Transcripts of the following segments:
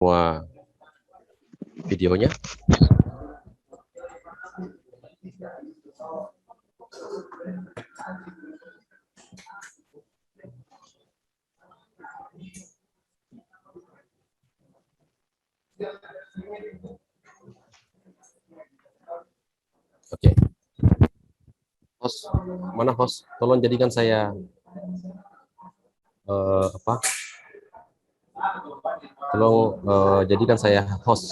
semua videonya. Oke. Host, mana host? Tolong jadikan saya Tolong jadikan saya host.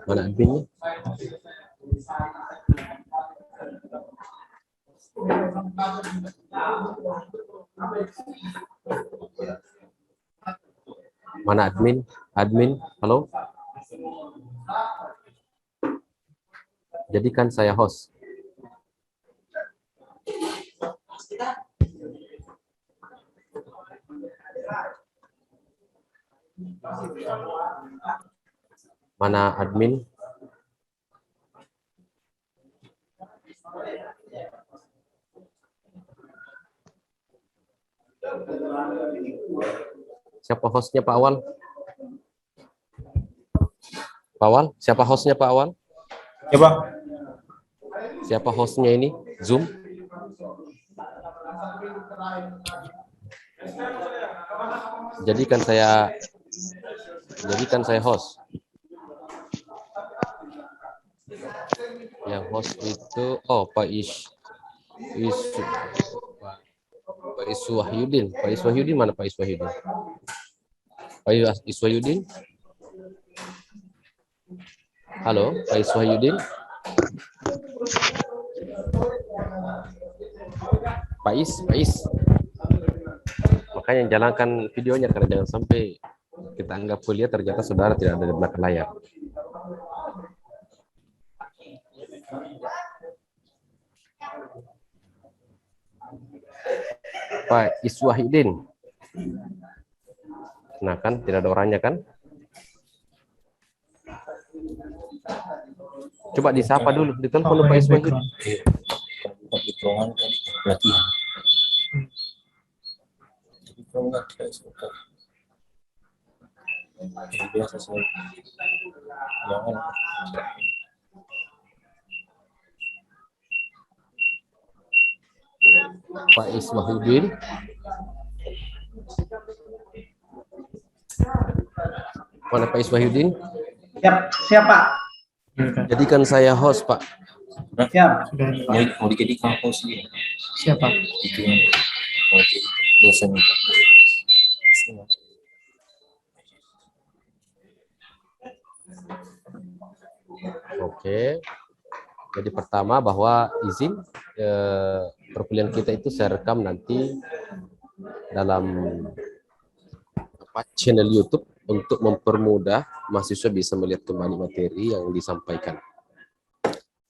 Mana adminnya? Mana admin? Admin, halo? Jadikan saya host. Mana admin? Siapa hostnya Pak Awal? Pak Awal, siapa hostnya Pak Awal? Ya Pak. Siapa hostnya ini? Zoom? Jadikan saya host. Yang host itu Pak Iswahyudin. Pak Iswahyudin mana Pak Iswahyudin? Pak Iswahyudin? Halo, Pak Iswahyudin? Pak Is. Makanya jalankan videonya karena jangan sampai kita anggap kuliah ternyata saudara tidak ada di belakang layar. Pak Iswahyudin. Nah kan tidak ada orangnya kan? Coba disapa dulu, ditelepon Pak Iswahyudin. Di ruangan kan pelatihan. Jadi kalau nggak tidak suka. Jadi biasa saya jangan. Pak Iswahyudin. Mana Pak Iswahyudin? Siapa? Jadikan saya host, Pak. Siap. Mau dijadikan host ini. Siapa? Itu yang dosen. Oke. Jadi pertama bahwa izin perkuliahan kita itu saya rekam nanti dalam channel YouTube untuk mempermudah mahasiswa bisa melihat kembali materi yang disampaikan.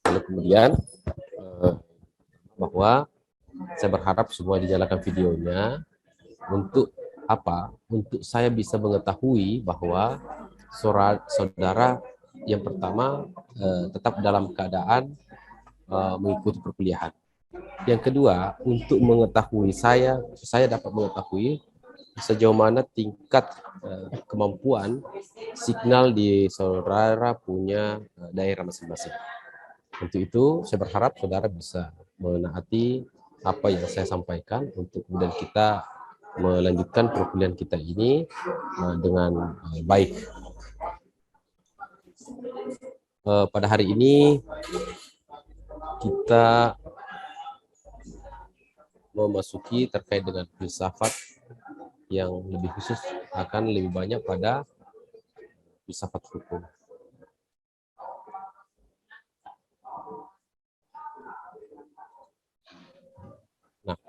Lalu kemudian bahwa saya berharap semua dinyalakan videonya untuk apa? Untuk saya bisa mengetahui bahwa saudara yang pertama tetap dalam keadaan mengikuti perkuliahan. Yang kedua, untuk mengetahui saya dapat mengetahui sejauh mana tingkat kemampuan signal di saudara punya daerah masing-masing. Untuk itu, saya berharap saudara bisa menaati apa yang saya sampaikan untuk kemudian kita melanjutkan perkuliahan kita ini dengan baik. Pada hari ini kita memasuki terkait dengan filsafat yang lebih khusus akan lebih banyak pada filsafat hukum. Nah,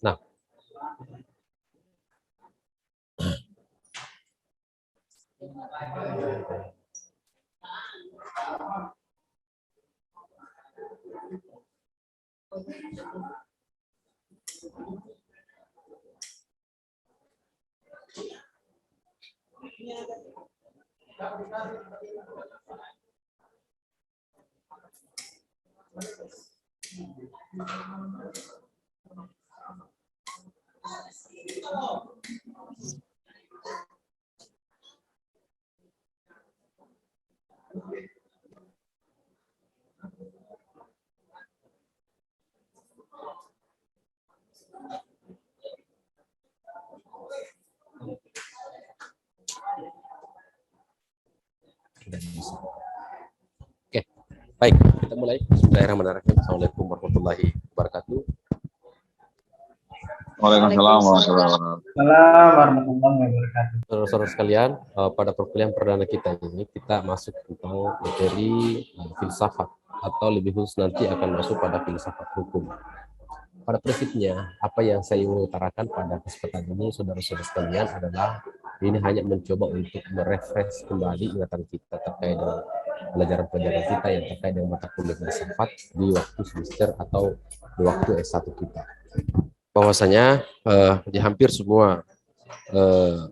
Nah, oke, baik, kita mulai. Bismillahirrahmanirrahim. Assalamualaikum warahmatullahi wabarakatuh. Waalaikumsalam warahmatullahi wabarakatuh. Salam warahmatullahi wabarakatuh. Saudara-saudara sekalian, pada perkuliahan perdana kita ini kita masuk tentang materi filsafat, atau lebih khusus nanti akan masuk pada filsafat hukum. Pada prinsipnya, apa yang saya ingin utarakan pada kesempatan ini, saudara-saudara sekalian, adalah ini hanya mencoba untuk merefresh kembali ingatan kita terkait dengan pelajaran-pelajaran kita yang terkait dengan mata kuliah filsafat di waktu semester atau di waktu S1 kita. Bahwasanya di hampir semua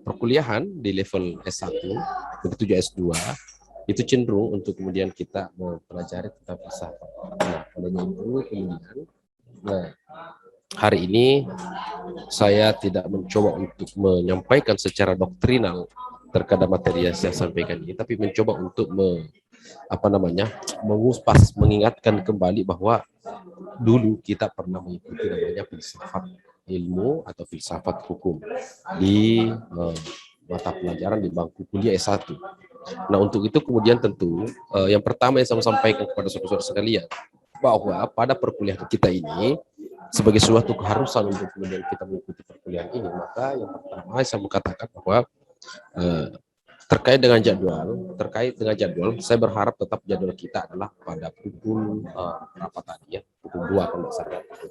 perkuliahan di level S1, begitu juga S2, itu cenderung untuk kemudian kita mempelajari tentang filsafat. Nah, olehnya itu kemudian, hari ini saya tidak mencoba untuk menyampaikan secara doktrinal terkait materi yang saya sampaikan ini, tapi mencoba untuk mengupas, mengingatkan kembali bahwa dulu kita pernah mengikuti namanya filsafat ilmu atau filsafat hukum di mata pelajaran di bangku kuliah S1. Nah, untuk itu kemudian tentu yang pertama yang saya sampaikan kepada saudara-saudara sekalian, bahwa pada perkuliahan kita ini sebagai suatu keharusan untuk kemudian kita mengikuti perkuliahan ini, maka yang pertama saya mau katakan bahwa terkait dengan jadwal, saya berharap tetap jadwal kita adalah pada pukul berapa tadi ya, pukul 2 kalau tidak salah, pukul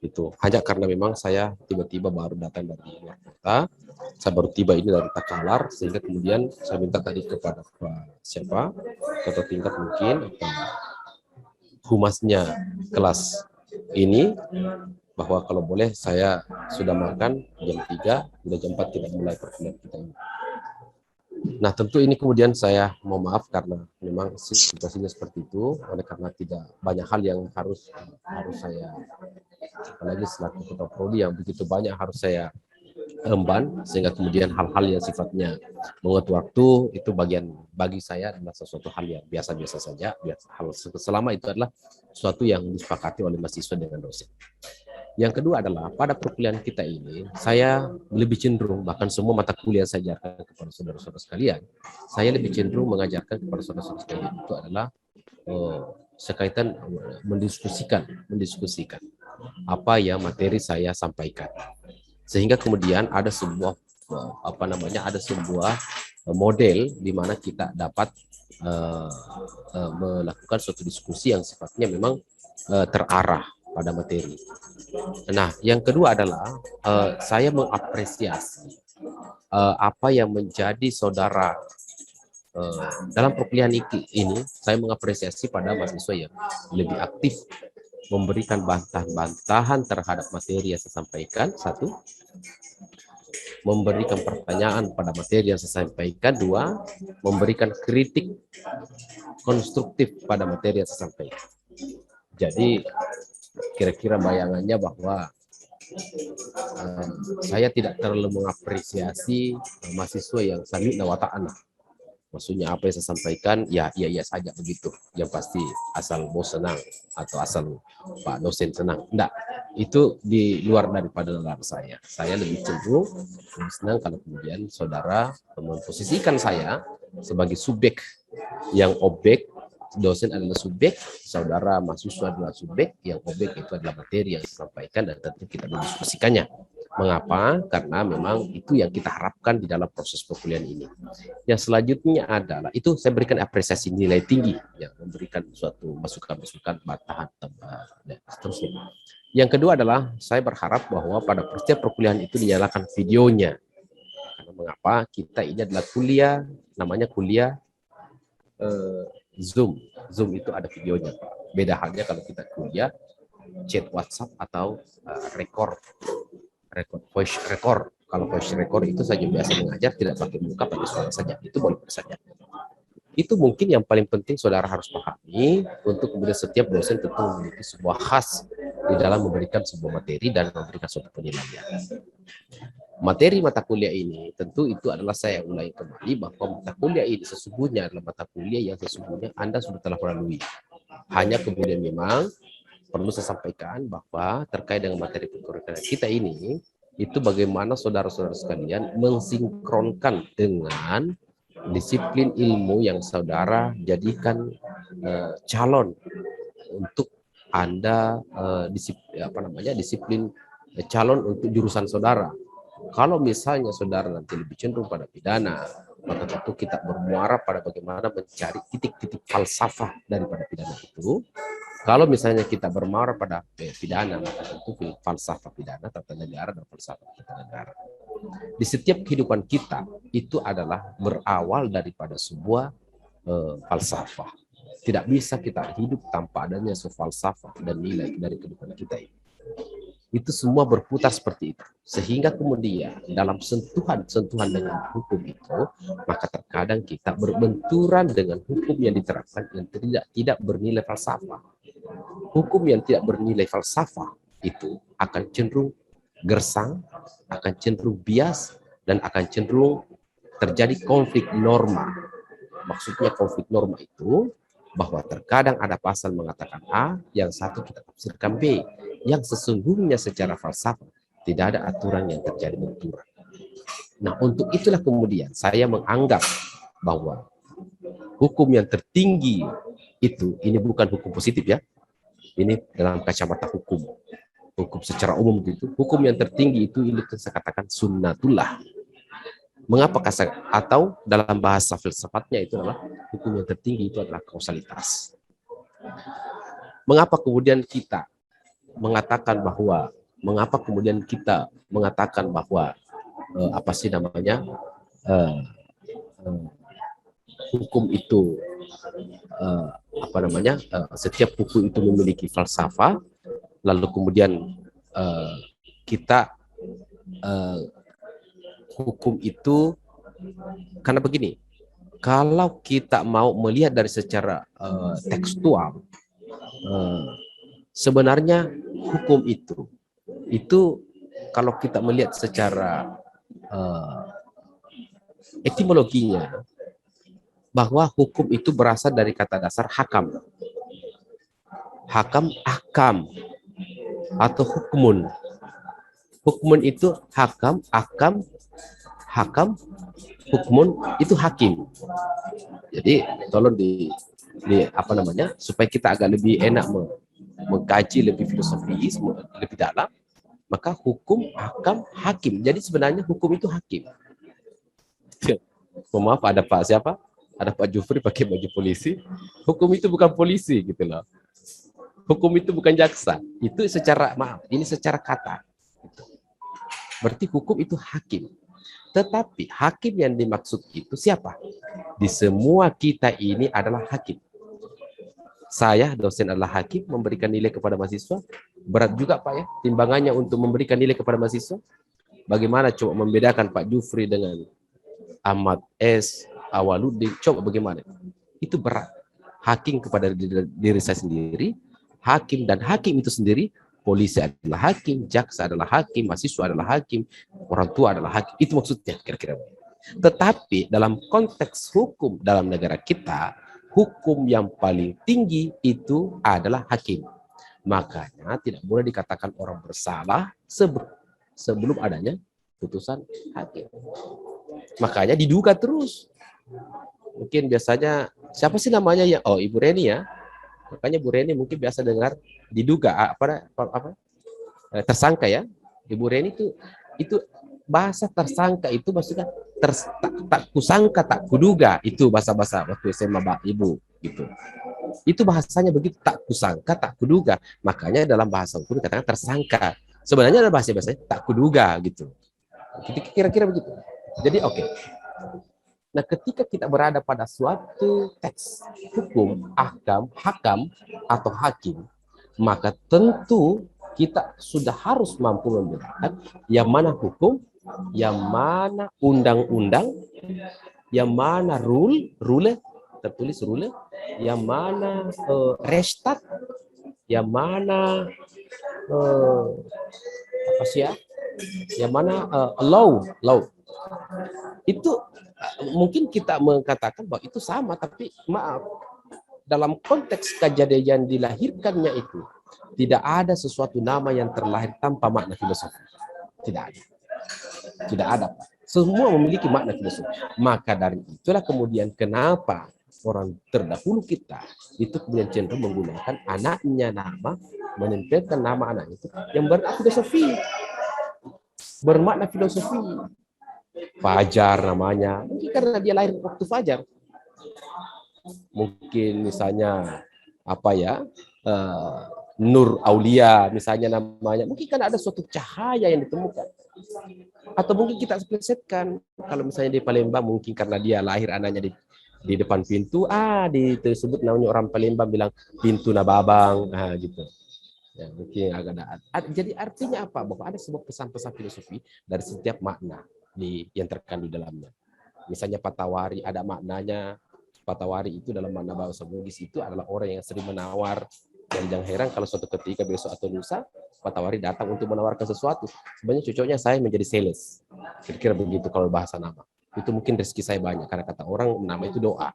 1 itu. Hanya karena memang saya tiba-tiba baru datang dari luar kota, saya baru tiba ini dari Takalar, sehingga kemudian saya minta tadi kepada ketua tingkat mungkin atau humasnya kelas ini, bahwa kalau boleh saya sudah makan jam 3, sudah jam 4 tidak mulai perkuliahan kita ini. Nah, tentu ini kemudian saya mau maaf karena memang situasinya seperti itu, oleh karena tidak banyak hal yang harus saya, apalagi selaku ketua prodi yang begitu banyak harus saya emban, sehingga kemudian hal-hal yang sifatnya menguras waktu itu bagi saya adalah sesuatu hal yang biasa-biasa saja, selama itu adalah sesuatu yang disepakati oleh mahasiswa dengan dosen. Yang kedua adalah pada perkuliahan kita ini, saya lebih cenderung, bahkan semua mata kuliah saya ajarkan kepada saudara-saudara sekalian, saya lebih cenderung mengajarkan kepada saudara-saudara sekalian itu adalah sekaitan mendiskusikan apa yang materi saya sampaikan, sehingga kemudian ada sebuah model di mana kita dapat melakukan suatu diskusi yang sifatnya memang terarah pada materi. Nah, yang kedua adalah saya mengapresiasi apa yang menjadi saudara dalam perkuliahan ini. Saya mengapresiasi pada mahasiswa yang lebih aktif memberikan bantahan-bantahan terhadap materi yang saya sampaikan, satu, memberikan pertanyaan pada materi yang saya sampaikan, dua, memberikan kritik konstruktif pada materi yang saya sampaikan. Jadi kira-kira bayangannya bahwa saya tidak terlalu mengapresiasi mahasiswa yang sami'na wa ta'ana. Maksudnya apa yang saya sampaikan, ya iya saja begitu. Yang pasti asal bos senang atau asal Pak dosen senang. Enggak, itu di luar daripada nalar saya. Saya lebih cenderung senang kalau kemudian saudara memposisikan saya sebagai subjek yang objek, dosen adalah subjek, saudara mahasiswa adalah subjek, yang objek itu adalah materi yang disampaikan dan tentu kita mendiskusikannya. Mengapa? Karena memang itu yang kita harapkan di dalam proses perkuliahan ini. Yang selanjutnya adalah, itu saya berikan apresiasi nilai tinggi, yang memberikan suatu masukan-masukan, bantahan, dan seterusnya. Yang kedua adalah, saya berharap bahwa pada setiap perkuliahan itu dinyalakan videonya. Karena mengapa? Kita ini adalah kuliah, namanya kuliah Zoom. Zoom itu ada videonya, Pak. Beda halnya kalau kita kuliah chat WhatsApp atau voice record. Kalau voice record itu saja biasa mengajar tidak pakai muka, pakai suara saja. Itu boleh saja. Itu mungkin yang paling penting saudara harus pahami, untuk kemudian setiap dosen tentu memiliki sebuah khas di dalam memberikan sebuah materi dan memberikan suatu penilaian. Materi mata kuliah ini tentu itu adalah, saya ulangi kembali, bahwa mata kuliah ini sesungguhnya adalah mata kuliah yang sesungguhnya Anda sudah telah melalui. Hanya kemudian memang perlu saya sampaikan bahwa terkait dengan materi perkuliahan kita ini, itu bagaimana saudara-saudara sekalian mensinkronkan dengan disiplin ilmu yang saudara jadikan calon untuk Anda, disiplin calon untuk jurusan saudara. Kalau misalnya saudara nanti lebih cenderung pada pidana, maka tentu kita bermuara pada bagaimana mencari titik-titik falsafah daripada pidana itu. Kalau misalnya kita bermuara pada pidana, maka tentu falsafah pidana, tata negara, dan falsafah tata negara. Di setiap kehidupan kita itu adalah berawal daripada sebuah falsafah. Tidak bisa kita hidup tanpa adanya sebuah falsafah dan nilai dari kehidupan kita ini. Itu semua berputar seperti itu. Sehingga kemudian dalam sentuhan dengan hukum itu, maka terkadang kita berbenturan dengan hukum yang diterapkan yang tidak bernilai falsafah. Hukum yang tidak bernilai falsafah itu akan cenderung gersang, akan cenderung bias, dan akan cenderung terjadi konflik norma. Maksudnya konflik norma itu bahwa terkadang ada pasal mengatakan A, yang satu kita tafsirkan B, yang sesungguhnya secara falsafah tidak ada aturan yang terjadi benturan. Nah, untuk itulah kemudian saya menganggap bahwa hukum yang tertinggi itu, ini bukan hukum positif ya, ini dalam kacamata hukum secara umum gitu. Hukum yang tertinggi itu ini saya katakan sunnatullah. Mengapa atau dalam bahasa filsafatnya itu adalah hukum yang tertinggi itu adalah kausalitas. Mengapa kemudian kita mengatakan bahwa hukum itu setiap hukum itu memiliki falsafah, lalu kemudian hukum itu, karena begini, kalau kita mau melihat dari secara tekstual, sebenarnya hukum itu kalau kita melihat secara etimologinya, bahwa hukum itu berasal dari kata dasar hakam. Hakam, akam, atau hukmun. Hukmun itu hakam, akam, hakam, hukmun itu hakim. Jadi tolong apa namanya, supaya kita agak lebih enak mengkaji lebih filosofis, lebih dalam, maka hukum, hakam, hakim. Jadi sebenarnya hukum itu hakim. Maaf, ada Pak siapa? Ada Pak Jufri pakai baju polisi. Hukum itu bukan polisi gitu loh. Hukum itu bukan jaksa. Itu secara, maaf, ini secara kata. Berarti hukum itu hakim. Tetapi hakim yang dimaksud itu siapa? Di semua kita ini adalah hakim. Saya, dosen adalah hakim, memberikan nilai kepada mahasiswa. Berat juga Pak ya, timbangannya untuk memberikan nilai kepada mahasiswa. Bagaimana coba membedakan Pak Jufri dengan Ahmad S, Awaludin, coba bagaimana? Itu berat. Hakim kepada diri saya sendiri, hakim dan hakim itu sendiri, polisi adalah hakim, jaksa adalah hakim, mahasiswa adalah hakim, orang tua adalah hakim. Itu maksudnya kira-kira. Tetapi dalam konteks hukum dalam negara kita, hukum yang paling tinggi itu adalah hakim. Makanya tidak boleh dikatakan orang bersalah sebelum adanya putusan hakim. Makanya diduga terus. Mungkin biasanya siapa sih namanya ya? Oh, Ibu Reni ya. Makanya Bu Reni mungkin biasa dengar diduga apa tersangka ya. Ibu Reni itu bahasa tersangka itu maksudnya tak kusangka, tak kuduga, itu bahasa-bahasa waktu SMA Ibu gitu. Itu bahasanya begitu, tak kusangka, tak kuduga. Makanya dalam bahasa hukum dikatakan tersangka. Sebenarnya ada bahasa-bahasa tak kuduga gitu. Kira-kira begitu. Jadi oke. Nah, ketika kita berada pada suatu teks hukum, hakam atau hakim, maka tentu kita sudah harus mampu membedakan yang mana hukum, yang mana undang-undang, yang mana rule tertulis rule, yang mana restat, yang mana apa sih ya, yang mana law. Itu mungkin kita mengatakan bahwa itu sama, tapi maaf, dalam konteks kejadian dilahirkannya itu tidak ada sesuatu nama yang terlahir tanpa makna filosofi. Tidak ada. Semua memiliki makna filosofi. Maka dari itulah kemudian kenapa orang terdahulu kita itu kemudian cenderung menggunakan anaknya nama, menempelkan nama anak itu yang bermakna filosofi. Fajar namanya, mungkin karena dia lahir waktu fajar. Mungkin misalnya apa ya, Nur Aulia misalnya namanya, mungkin kan ada suatu cahaya yang ditemukan. Atau mungkin kita plesetkan, kalau misalnya di Palembang mungkin karena dia lahir anaknya di depan pintu, disebut namanya orang Palembang bilang pintu Nababang, gitu. Ya, mungkin agak ada. Jadi artinya apa? Bahwa ada sebuah pesan-pesan filosofi dari setiap makna yang terkandung dalamnya. Misalnya Patawari ada maknanya. Patawari itu dalam makna bahasa Bugis itu adalah orang yang sering menawar. Dan jangan heran kalau suatu ketika besok atau lusa Patawari datang untuk menawarkan sesuatu. Sebenarnya cocoknya saya menjadi sales. Kira-kira begitu kalau bahasa nama. Itu mungkin rezeki saya banyak karena kata orang nama itu doa.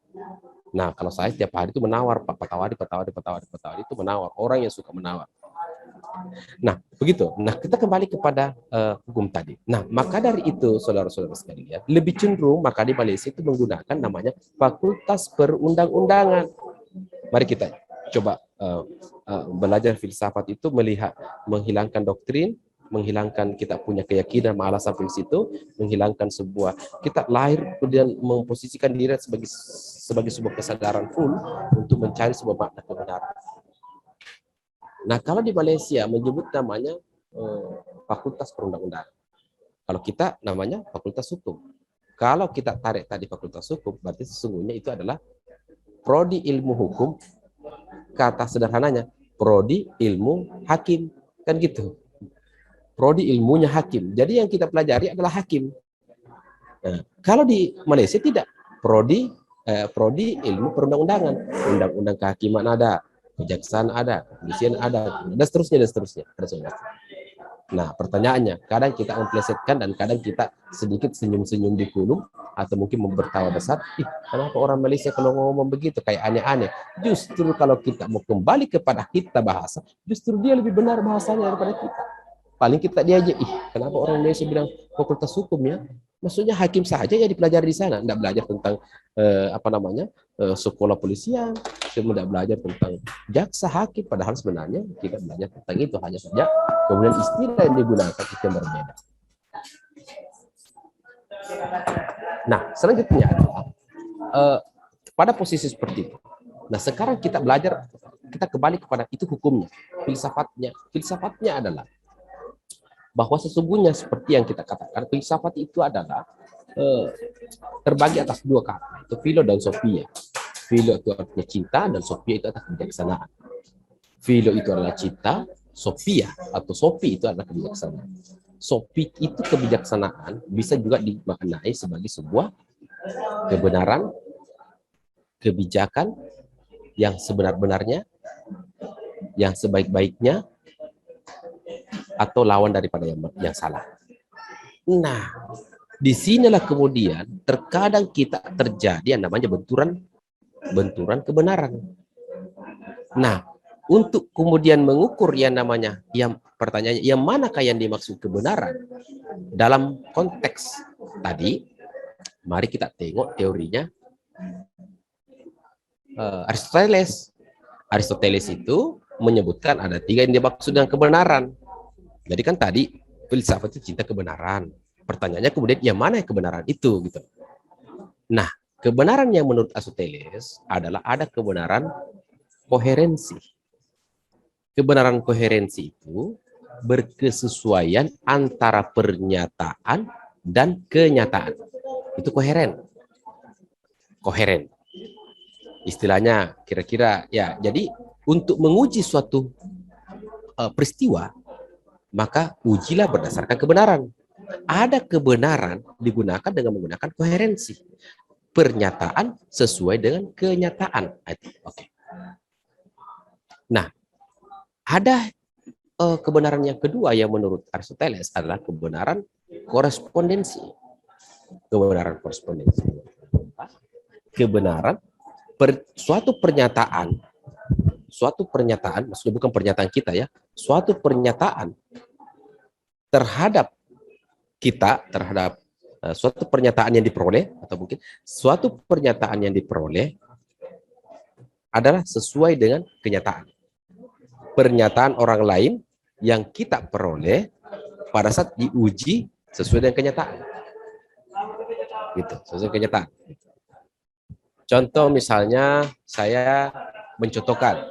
Nah, kalau saya tiap hari itu menawar, Patawari itu menawar, orang yang suka menawar. Nah, begitu. Nah, kita kembali kepada hukum tadi. Nah, maka dari itu, saudara-saudara sekalian, lebih cenderung maka di Malaysia itu menggunakan namanya Fakultas Perundang-undangan. Mari kita coba belajar filsafat itu, menghilangkan doktrin, menghilangkan kita punya keyakinan malah sampai situ, menghilangkan sebuah kita lahir kemudian memposisikan diri sebagai sebuah kesadaran full untuk mencari sebuah makna kebenaran. Nah, kalau di Malaysia menyebut namanya Fakultas Perundang-undangan. Kalau kita namanya Fakultas Hukum. Kalau kita tarik tadi Fakultas Hukum, berarti sesungguhnya itu adalah prodi ilmu hukum. Kata sederhananya, prodi ilmu hakim. Kan gitu. Prodi ilmunya hakim. Jadi yang kita pelajari adalah hakim. Nah, kalau di Malaysia tidak. Prodi ilmu perundang-undangan. Undang-undang kehakiman ada. Kejaksaan ada, kepolisian ada, dan seterusnya. Nah, pertanyaannya, kadang kita memplesetkan dan kadang kita sedikit senyum-senyum di kulum atau mungkin bertawa besar. Kenapa orang Malaysia kalau ngomong begitu kayak aneh-aneh? Justru kalau kita mau kembali kepada kita bahasa, justru dia lebih benar bahasanya daripada kita. Paling kita diajak, kenapa orang Malaysia bilang fakultas hukum ya? Maksudnya hakim saja yang dipelajari di sana, tidak belajar tentang sekolah polisian, tidak belajar tentang jaksa hakim, padahal sebenarnya kita belajar tentang itu, hanya saja kemudian istilah yang digunakan itu yang berbeda. Nah, selanjutnya adalah pada posisi seperti itu. Nah, sekarang kita belajar, kita kembali kepada itu hukumnya, filsafatnya. Filsafatnya adalah bahwa sesungguhnya seperti yang kita katakan, filsafat itu adalah terbagi atas dua kata, itu philo dan sophia. Philo itu artinya cinta, dan sophia itu adalah kebijaksanaan. Philo itu adalah cinta, sophia atau sophie itu adalah kebijaksanaan. Sophie itu kebijaksanaan bisa juga dimaknai sebagai sebuah kebenaran, kebijakan yang sebenar-benarnya, yang sebaik-baiknya, atau lawan daripada yang salah. Nah, disinilah kemudian terkadang kita terjadi yang namanya benturan kebenaran. Nah, untuk kemudian mengukur yang namanya, yang pertanyaannya, yang manakah yang dimaksud kebenaran dalam konteks tadi, mari kita tengok teorinya Aristoteles. Aristoteles itu menyebutkan ada 3 yang dimaksud dengan kebenaran. Jadi kan tadi filsafat itu cinta kebenaran. Pertanyaannya kemudian yang mana yang kebenaran itu gitu. Nah, kebenaran yang menurut Aristoteles adalah ada kebenaran koherensi. Kebenaran koherensi itu berkesesuaian antara pernyataan dan kenyataan. Itu koheren. Koheren. Istilahnya kira-kira ya. Jadi untuk menguji suatu peristiwa, maka ujilah berdasarkan kebenaran. Ada kebenaran digunakan dengan menggunakan koherensi. Pernyataan sesuai dengan kenyataan. Oke. Nah, ada kebenaran yang kedua yang menurut Aristoteles adalah kebenaran korespondensi. Kebenaran korespondensi. Kebenaran suatu pernyataan, maksudnya bukan pernyataan kita ya, suatu pernyataan terhadap kita, terhadap suatu pernyataan yang diperoleh, atau mungkin suatu pernyataan yang diperoleh adalah sesuai dengan kenyataan. Pernyataan orang lain yang kita peroleh pada saat diuji sesuai dengan kenyataan. Gitu, sesuai kenyataan. Contoh misalnya saya mencontohkan,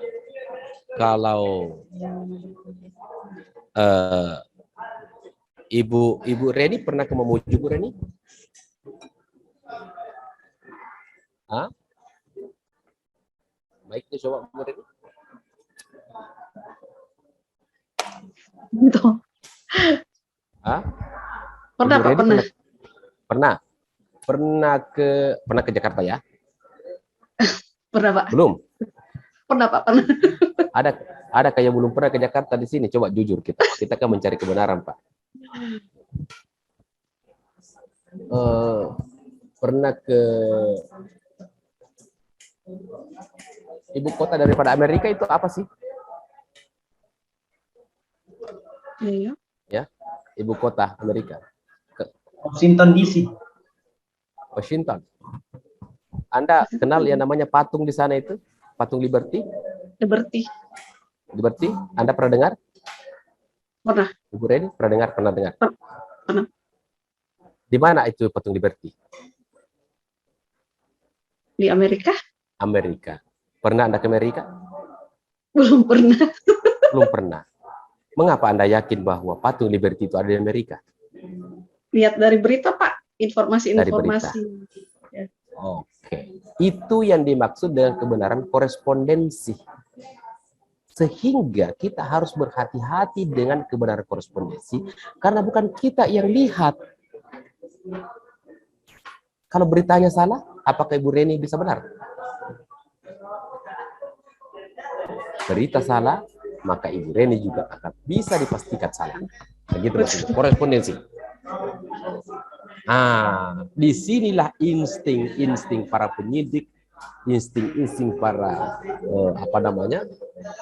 kalau Ibu Reni pernah ke Mamuju, Bu Reni? Hah? Baik, coba Bu Reni. Gitu. Hah? Pernah, Pak, pernah. Pernah ke Jakarta ya? Pernah, Pak. Belum? Pernah, Pak, pernah. Ada kayak belum pernah ke Jakarta di sini? Coba jujur kita kan mencari kebenaran, Pak. Pernah ke ibu kota daripada Amerika itu apa sih? Iya. Ya, ibu kota Amerika. Washington DC. Washington. Anda kenal yang namanya patung di sana itu? Patung Liberty? Liberty? Anda pernah dengar? Pernah. Ibu Reni pernah dengar? Pernah dengar? Pernah. Di mana itu patung Liberty? Di Amerika? Amerika. Pernah Anda ke Amerika? Belum pernah. Belum pernah. Mengapa Anda yakin bahwa patung Liberty itu ada di Amerika? Lihat dari berita, Pak. Informasi-informasi. Ya. Oke. Itu yang dimaksud dengan kebenaran korespondensi. Sehingga kita harus berhati-hati dengan kebenaran korespondensi, karena bukan kita yang lihat. Kalau beritanya salah, apakah Ibu Reni bisa benar? Berita salah, maka Ibu Reni juga akan bisa dipastikan salah. Begitu maksudnya, korespondensi. Disinilah insting para penyidik, insting para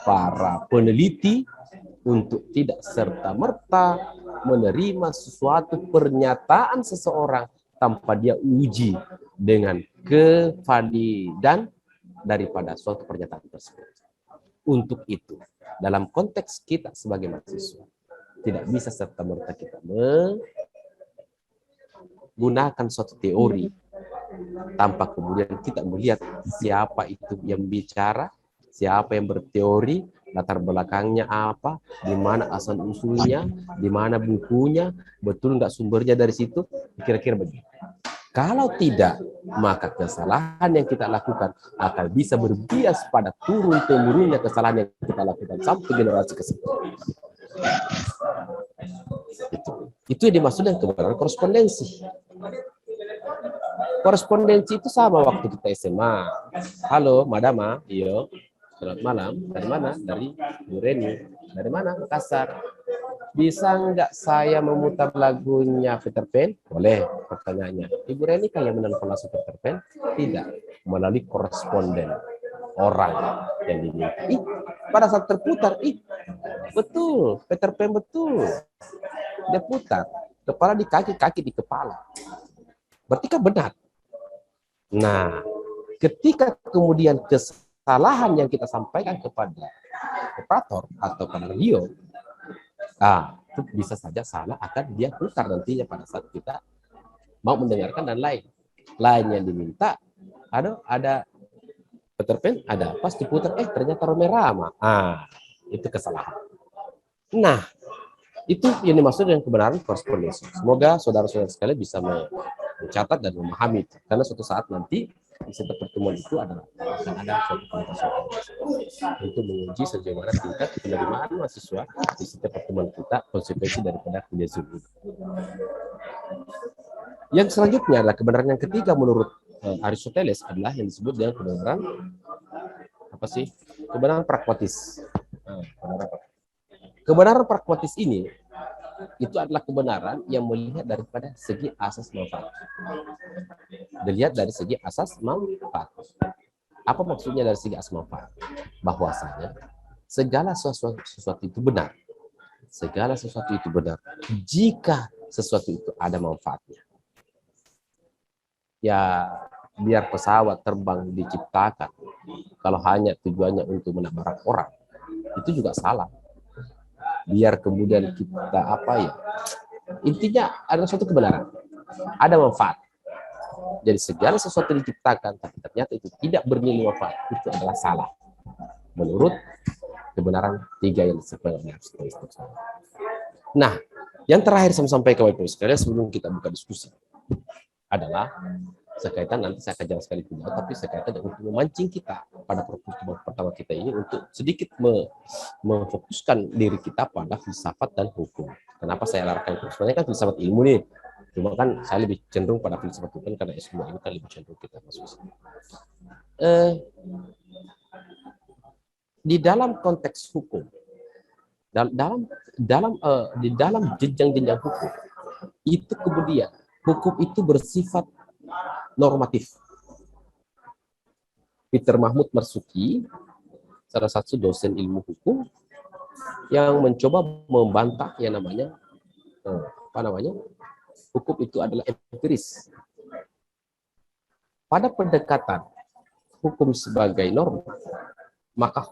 para peneliti untuk tidak serta-merta menerima sesuatu pernyataan seseorang tanpa dia uji dengan kevalidan daripada suatu pernyataan tersebut. Untuk itu, dalam konteks kita sebagai mahasiswa, tidak bisa serta-merta kita menggunakan suatu teori tanpa kemudian kita melihat siapa itu yang bicara, siapa yang berteori, latar belakangnya apa, di mana asal usulnya, di mana bukunya, betul nggak sumbernya dari situ, kira-kira begitu. Kalau tidak, maka kesalahan yang kita lakukan akan bisa berbias pada turun-temurunnya kesalahan yang kita lakukan sampai generasi ke-10. Itu yang dimaksud dengan kebenaran korespondensi. Korespondensi itu sama waktu kita SMA. Halo, Madama, iyo. Selamat malam. Dari mana? Dari Bu Reni. Dari mana? Makassar. Bisa nggak saya memutar lagunya Peter Pan? Boleh, pertanyaannya. Ibu Reni kan yang menelpon langsung Peter Pan? Tidak, melalui koresponden orang yang diminta. Pada saat terputar, betul, Peter Pan betul. Dia putar, kepala di kaki, kaki di kepala. Berarti kan benar. Nah, ketika kemudian kesalahan yang kita sampaikan kepada operator atau pada radio, itu bisa saja salah akan dia putar nantinya pada saat kita mau mendengarkan dan lain yang diminta ada Peter Pan, ada pas diputar ternyata Roma-Rama. Itu kesalahan. Nah, itu yang dimaksud dengan kebenaran korespondensi. Semoga saudara-saudara sekalian bisa mencatat dan memahami itu. Karena suatu saat nanti di setiap pertemuan itu akan ada suatu komunitas untuk menguji sejauh mana tingkat penerimaan mahasiswa di setiap pertemuan kita, konsekuensi daripada kuliah Zoom. Yang selanjutnya adalah kebenaran yang ketiga menurut Aristoteles adalah yang disebut dengan kebenaran apa sih? Kebenaran pragmatis. Kebenaran pragmatis ini itu adalah kebenaran yang melihat daripada segi asas manfaat. Dilihat dari segi asas manfaat. Apa maksudnya dari segi asas manfaat? Bahwasanya segala sesuatu itu benar. Segala sesuatu itu benar jika sesuatu itu ada manfaatnya. Ya, biar pesawat terbang diciptakan, kalau hanya tujuannya untuk menabrak orang, itu juga salah. Biar kemudian kita intinya ada suatu kebenaran, ada manfaat. Jadi segala sesuatu diciptakan tapi ternyata itu tidak bernilai manfaat, itu adalah salah menurut kebenaran tiga yang disebutkan. Nah, yang terakhir saya sampaikan kepada sekalian sebelum kita buka diskusi adalah sekaitan, nanti saya akan jelaskan itu, tapi sekaitan untuk memancing kita pada pertemuan pertama kita ini untuk sedikit memfokuskan diri kita pada filsafat dan hukum. Kenapa saya larang itu? Sebenarnya kan filsafat ilmu nih, cuma kan saya lebih cenderung pada filsafat hukum karena S2 ini kan lebih cenderung kita masuk. Di dalam konteks hukum, di dalam jenjang-jenjang hukum itu kemudian hukum itu bersifat normatif. Peter Mahmud Marzuki, salah satu dosen ilmu hukum yang mencoba membantah yang namanya hukum itu adalah empiris. Pada pendekatan hukum sebagai norma, maka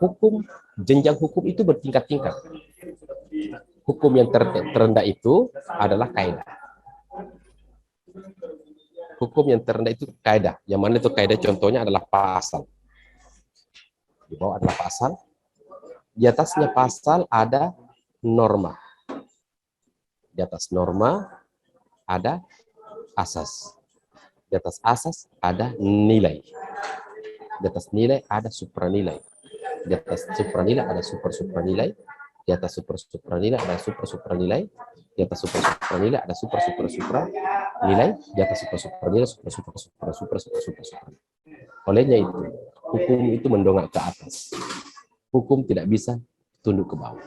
jenjang hukum itu bertingkat-tingkat. Hukum yang terendah itu adalah kaidah. Hukum yang terendah itu kaidah. Yang mana itu kaidah? Contohnya adalah pasal. Di bawah adalah pasal. Di atasnya pasal ada norma. Di atas norma ada asas. Di atas asas ada nilai. Di atas nilai ada supranilai. Di atas supranilai ada super-supranilai. Di atas super-supranilai ada super-supranilai. Di atas super-supranilai ada super-super-supranilai. Di atas super-supranilai super-super-super-super-super. Olehnya itu, hukum itu mendongak ke atas. Hukum tidak bisa tunduk ke bawah.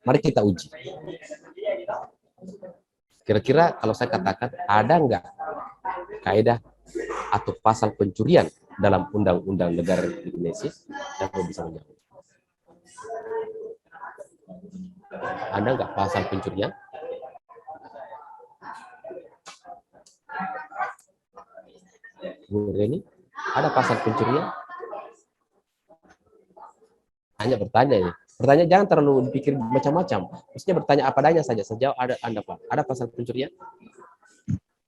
Mari kita uji. Kira-kira kalau saya katakan, ada nggak kaidah atau pasal pencurian dalam undang-undang negara Indonesia, dan bisa menjawab. Ada nggak pasal pencurian? Bu Reni, ada pasal pencurian? Hanya bertanya ini. Bertanya jangan terlalu dipikir macam-macam. Maksudnya bertanya apa adanya saja. Sejauh ada Anda Pak. Ada pasal pencurian?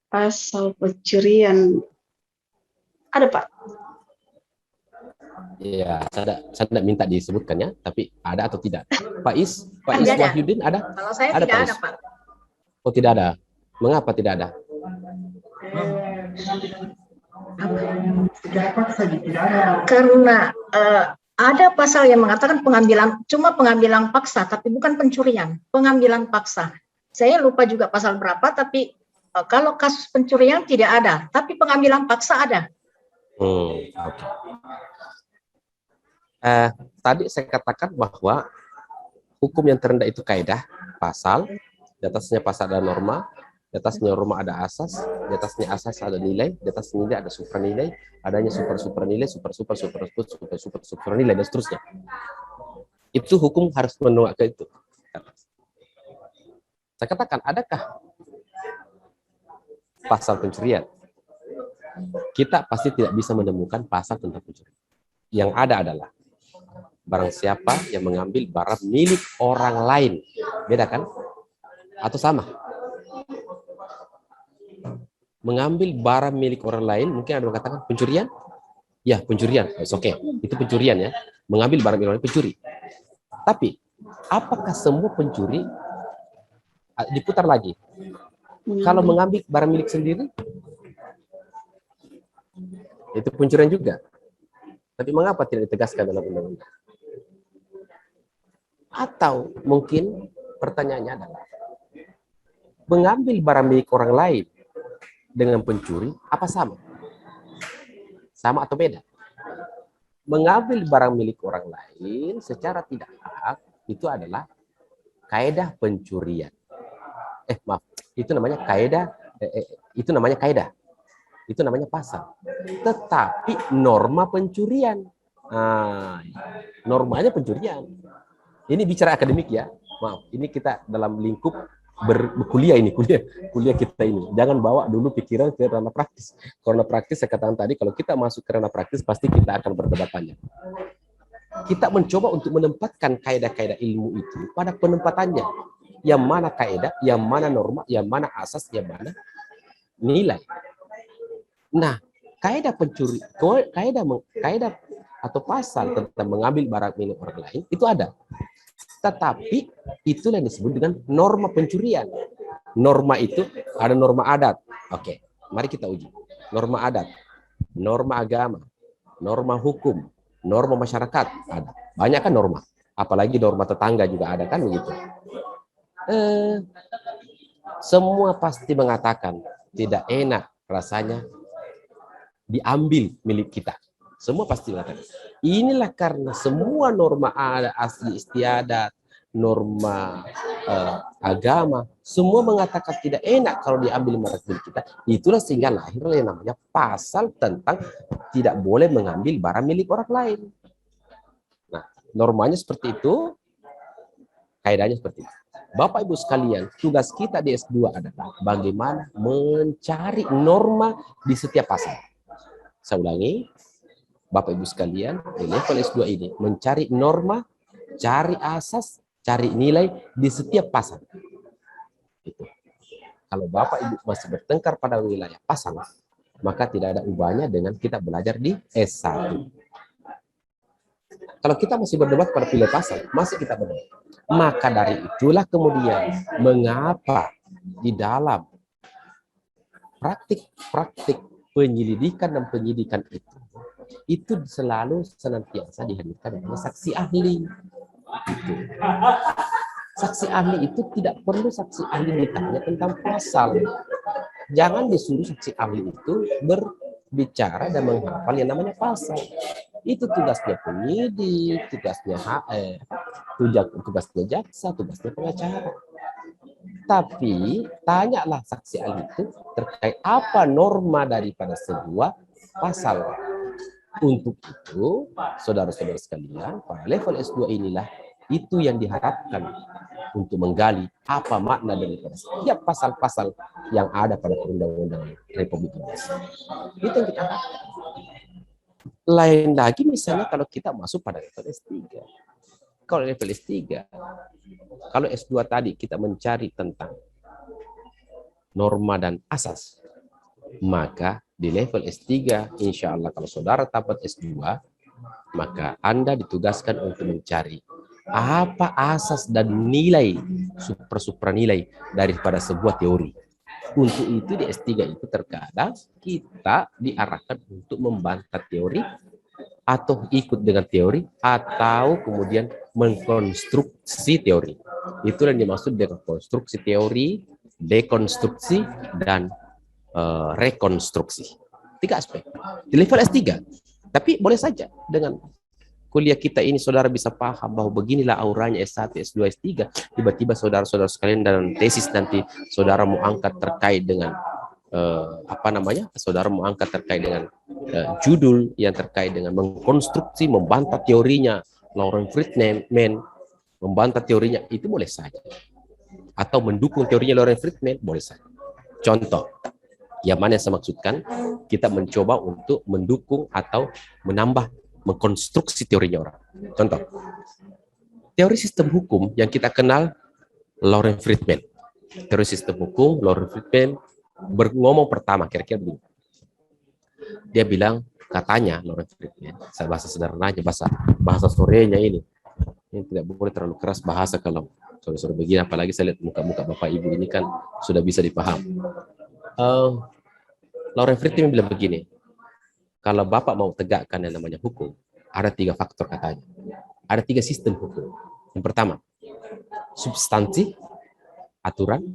Pasal pencurian. Ada Pak. Iya, saya tidak minta disebutkan ya, tapi ada atau tidak? Pak Is Wahyudin ada? Kalau saya ada, tidak Pak ada, Is? Pak. Oh, tidak ada. Mengapa tidak ada? Karena ada pasal yang mengatakan pengambilan paksa, tapi bukan pencurian, pengambilan paksa. Saya lupa juga pasal berapa, tapi kalau kasus pencurian tidak ada, tapi pengambilan paksa ada. Okay. Tadi saya katakan bahwa hukum yang terendah itu kaidah, pasal, di atasnya pasal ada norma, di atasnya norma ada asas, di atasnya asas ada nilai, di atasnya nilai ada supranilai, adanya super nilai, super nilai, dan seterusnya. Itu hukum harus menolak ke itu. Saya katakan, adakah pasal pencurian? Kita pasti tidak bisa menemukan pasal tentang pencurian. Yang ada adalah barang siapa yang mengambil barang milik orang lain. Beda kan? Atau sama? Mengambil barang milik orang lain, mungkin ada yang mengatakan pencurian? Ya, pencurian. Oke, itu pencurian ya. Mengambil barang milik orang lain, pencuri. Tapi, apakah semua pencuri diputar lagi? Kalau mengambil barang milik sendiri, itu pencurian juga. Tapi mengapa tidak ditegaskan dalam undang-undang? Atau mungkin pertanyaannya adalah, mengambil barang milik orang lain dengan pencuri, apa sama? Sama atau beda? Mengambil barang milik orang lain secara tidak hak, itu adalah kaedah pencurian. Maaf, itu namanya kaedah, itu namanya kaedah. Itu namanya pasal. Tetapi norma pencurian. Normanya pencurian. Ini bicara akademik ya. Maaf, ini kita dalam lingkup berkuliah ini, kuliah kita ini. Jangan bawa dulu pikiran ke ranah praktis. Karena praktis saya katakan tadi, kalau kita masuk ke ranah praktis pasti kita akan berdebat banyak. Kita mencoba untuk menempatkan kaedah-kaedah ilmu itu pada penempatannya. Yang mana kaedah, yang mana norma, yang mana asas, yang mana nilai. Nah, kaedah pencuri, kaedah atau pasal tentang mengambil barang milik orang lain itu ada. Tetapi itulah yang disebut dengan norma pencurian. Norma itu ada norma adat. Oke, mari kita uji. Norma adat, norma agama, norma hukum, norma masyarakat ada. Banyak kan norma. Apalagi norma tetangga juga ada kan begitu. Semua pasti mengatakan tidak enak rasanya diambil milik kita. Semua pasti mengatakan. Inilah karena semua norma ada asli istiadat, norma agama, semua mengatakan tidak enak kalau diambil milik kita. Itulah sehingga lahirlah yang namanya pasal tentang tidak boleh mengambil barang milik orang lain. Nah, normanya seperti itu, kaidahnya seperti itu. Bapak Ibu sekalian, tugas kita di S2 adalah bagaimana mencari norma di setiap pasal. Saya ulangi, Bapak Ibu sekalian, di level S2 ini mencari norma, cari asas, cari nilai di setiap pasal. Itu. Kalau Bapak Ibu masih bertengkar pada wilayah pasal, maka tidak ada ubahnya dengan kita belajar di S1. Kalau kita masih berdebat pada pilih pasal, masih kita berdebat. Maka dari itulah kemudian mengapa di dalam praktik penyelidikan dan penyidikan itu selalu senantiasa dihadirkan oleh saksi ahli. Itu. Saksi ahli itu tidak perlu saksi ahli ditanya tentang pasal. Jangan disuruh saksi ahli itu berbicara dan menghafal yang namanya pasal. Itu tugasnya penyidik, tugasnya tugasnya jaksa, tugasnya pengacara. Tapi tanyalah saksi ahli itu terkait apa norma daripada sebuah pasal. Untuk itu, saudara-saudara sekalian, pada level S2 inilah Itu yang diharapkan untuk menggali apa makna daripada setiap pasal-pasal yang ada pada Perundang-Undangan Republik Indonesia. Itu yang kita harapkan. Lain lagi misalnya kalau kita masuk pada level S3. Kalau level S3, kalau S2 tadi kita mencari tentang norma dan asas, maka di level S3, insya Allah kalau saudara tamat S2, maka Anda ditugaskan untuk mencari apa asas dan nilai, supranilai daripada sebuah teori. Untuk itu di S3 itu terkadang kita diarahkan untuk membantah teori, atau ikut dengan teori, atau kemudian mengkonstruksi teori. Itu yang dimaksud dengan konstruksi teori, dekonstruksi, dan rekonstruksi. 3 aspek. Di level S3. Tapi boleh saja dengan kuliah kita ini saudara bisa paham bahwa beginilah auranya S1, S2, S3. Tiba-tiba saudara-saudara sekalian dalam tesis nanti saudara mau angkat terkait dengan saudara mau angkat terkait dengan judul yang terkait dengan mengkonstruksi, membantah teorinya Lawrence Friedman, membantah teorinya, itu boleh saja. Atau mendukung teorinya Lawrence Friedman, boleh saja. Contoh, yang mana yang saya maksudkan, kita mencoba untuk mendukung atau menambah, mengkonstruksi teorinya orang. Contoh, teori sistem hukum yang kita kenal Lawrence Friedman. Teori sistem hukum, Lawrence Friedman ngomong pertama, kira-kira begini. Dia bilang, katanya Lawrence Friedman, saya bahasa sederhananya, bahasa sorenya ini tidak boleh terlalu keras bahasa kalau sore-sore begini, apalagi saya lihat muka-muka Bapak Ibu ini kan sudah bisa dipahami. Lawrence Friedman bilang begini, kalau Bapak mau tegakkan yang namanya hukum, ada 3 faktor katanya. Ada 3 sistem hukum. Yang pertama, substansi, aturan.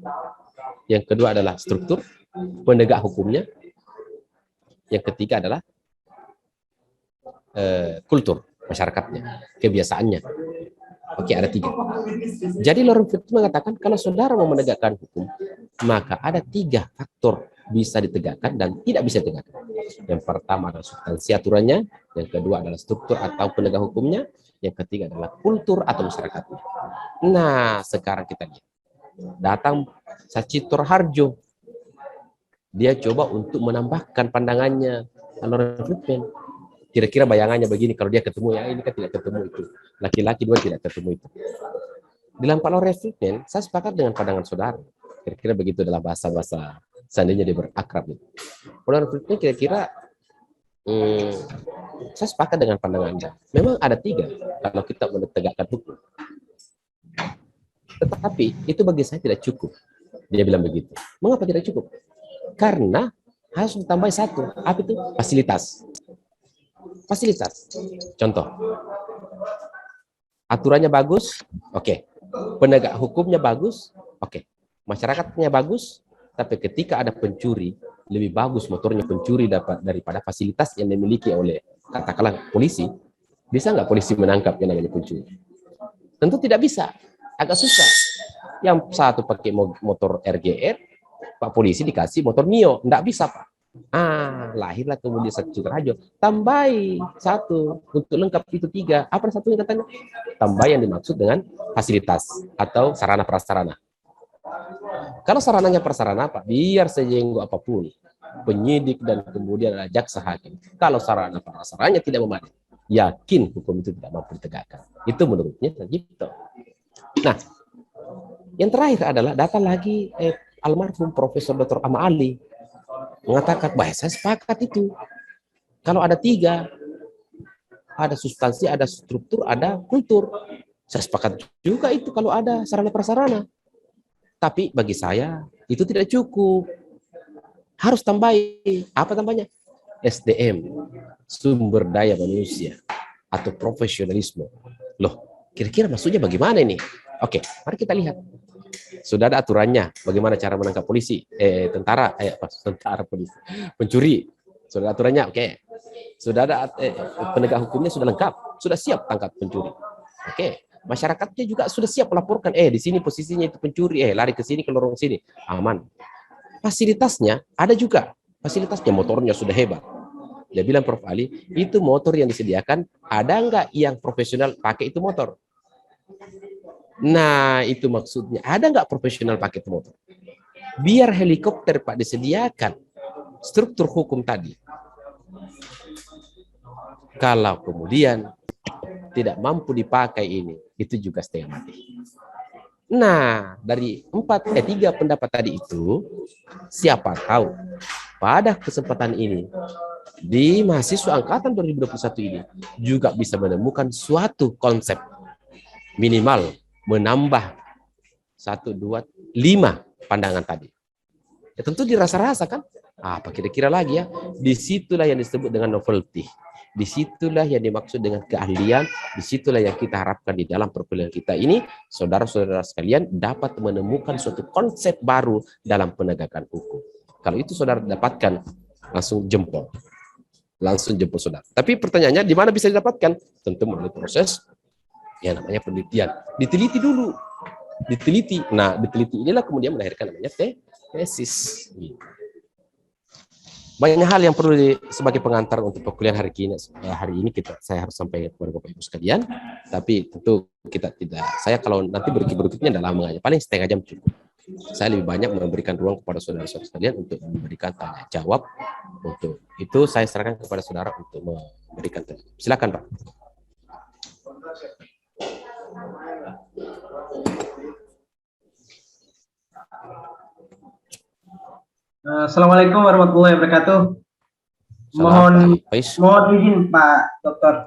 Yang kedua adalah struktur, penegak hukumnya. Yang ketiga adalah kultur, masyarakatnya, kebiasaannya. Oke, ada 3. Jadi Lawrence Friedman mengatakan kalau saudara mau menegakkan hukum, maka ada 3 faktor bisa ditegakkan dan tidak bisa ditegakkan. Yang pertama adalah substansi aturannya, yang kedua adalah struktur atau penegak hukumnya, yang ketiga adalah kultur atau masyarakatnya. Nah, sekarang kita lihat. Datang Sachitro Harjo. Dia coba untuk menambahkan pandangannya Lawrence Friedman. Kira-kira bayangannya begini, kalau dia ketemu ya ini kan tidak ketemu itu. Laki-laki 2 tidak ketemu itu. Dalam Pak Lawrence Friedman, saya sepakat dengan pandangan saudara. Kira-kira begitu dalam bahasa-bahasa seandainya dia berakrab. Lawrence Friedman kira-kira saya sepakat dengan pandangan Anda. Memang ada 3 kalau kita menegakkan hukum. Tetapi itu bagi saya tidak cukup. Dia bilang begitu. Mengapa tidak cukup? Karena harus ditambah 1. Apa itu? Fasilitas. Fasilitas. Contoh. Aturannya bagus, oke. Penegak hukumnya bagus, oke. Masyarakatnya bagus, tapi ketika ada pencuri, lebih bagus motornya pencuri daripada fasilitas yang dimiliki oleh katakanlah polisi. Bisa nggak polisi menangkap yang namanya pencuri? Tentu tidak bisa. Agak susah. Yang satu pakai motor RGR, Pak polisi dikasih motor Mio. Nggak bisa, Pak. Lahirlah kemudian Sachitro Harjo. Tambahi 1 untuk lengkap itu 3. Apa satunya katanya? Tambah yang dimaksud dengan fasilitas atau sarana prasarana. Kalau sarananya prasarana, Pak, biar sejenggo apapun penyidik dan kemudian ada jaksa hakim. Kalau sarana prasarananya tidak memadai, yakin hukum itu tidak mampu ditegakkan. Itu menurutnya gitu. Nah, yang terakhir adalah datang lagi almarhum Profesor Dr. Ahmad Ali mengatakan, bahwa saya sepakat itu. Kalau ada 3, ada substansi, ada struktur, ada kultur. Saya sepakat juga itu kalau ada sarana prasarana. Tapi bagi saya itu tidak cukup. Harus tambahi. Apa tambahnya? SDM, sumber daya manusia atau profesionalisme. Loh, kira-kira maksudnya bagaimana ini? Oke, mari kita lihat. Sudah ada aturannya bagaimana cara menangkap polisi, tentara polisi, pencuri. Sudah ada aturannya, oke. Sudah ada penegak hukumnya sudah lengkap, sudah siap tangkap pencuri. Oke. Masyarakatnya juga sudah siap melaporkan, di sini posisinya itu pencuri, lari ke sini, ke lorong sini, aman. Fasilitasnya ada juga, fasilitasnya motornya sudah hebat. Dia bilang Prof. Ali, itu motor yang disediakan, ada nggak yang profesional pakai itu motor? Nah, itu maksudnya. Ada nggak profesional pakai motor? Biar helikopter, Pak, disediakan struktur hukum tadi. Kalau kemudian tidak mampu dipakai ini, itu juga setengah mati. Nah, dari 3 pendapat tadi itu, siapa tahu pada kesempatan ini, di mahasiswa angkatan 2021 ini, juga bisa menemukan suatu konsep minimal menambah 1, 2, 5 pandangan tadi. Ya, tentu dirasa-rasa kan, apa kira-kira lagi ya? Disitulah yang disebut dengan novelty. Disitulah yang dimaksud dengan keahlian, disitulah yang kita harapkan di dalam perkuliahan kita ini, saudara-saudara sekalian dapat menemukan suatu konsep baru dalam penegakan hukum. Kalau itu saudara dapatkan, langsung jempol saudara. Tapi pertanyaannya, di mana bisa didapatkan? Tentu melalui proses yang namanya penelitian. Diteliti dulu. Nah, diteliti inilah kemudian melahirkan namanya tesis. Banyak hal yang perlu sebagai pengantar untuk perkuliahan hari ini saya harus sampaikan kepada Bapak Ibu sekalian. Tapi tentu kita tidak. Saya kalau nanti berikutnya adalah mengajar paling setengah jam cukup. Saya lebih banyak memberikan ruang kepada saudara-saudara sekalian untuk memberikan tanya jawab. Untuk itu saya serahkan kepada saudara untuk memberikan tanya. Silakan, Pak. Assalamualaikum warahmatullahi wabarakatuh. Mohon izin Pak Dokter.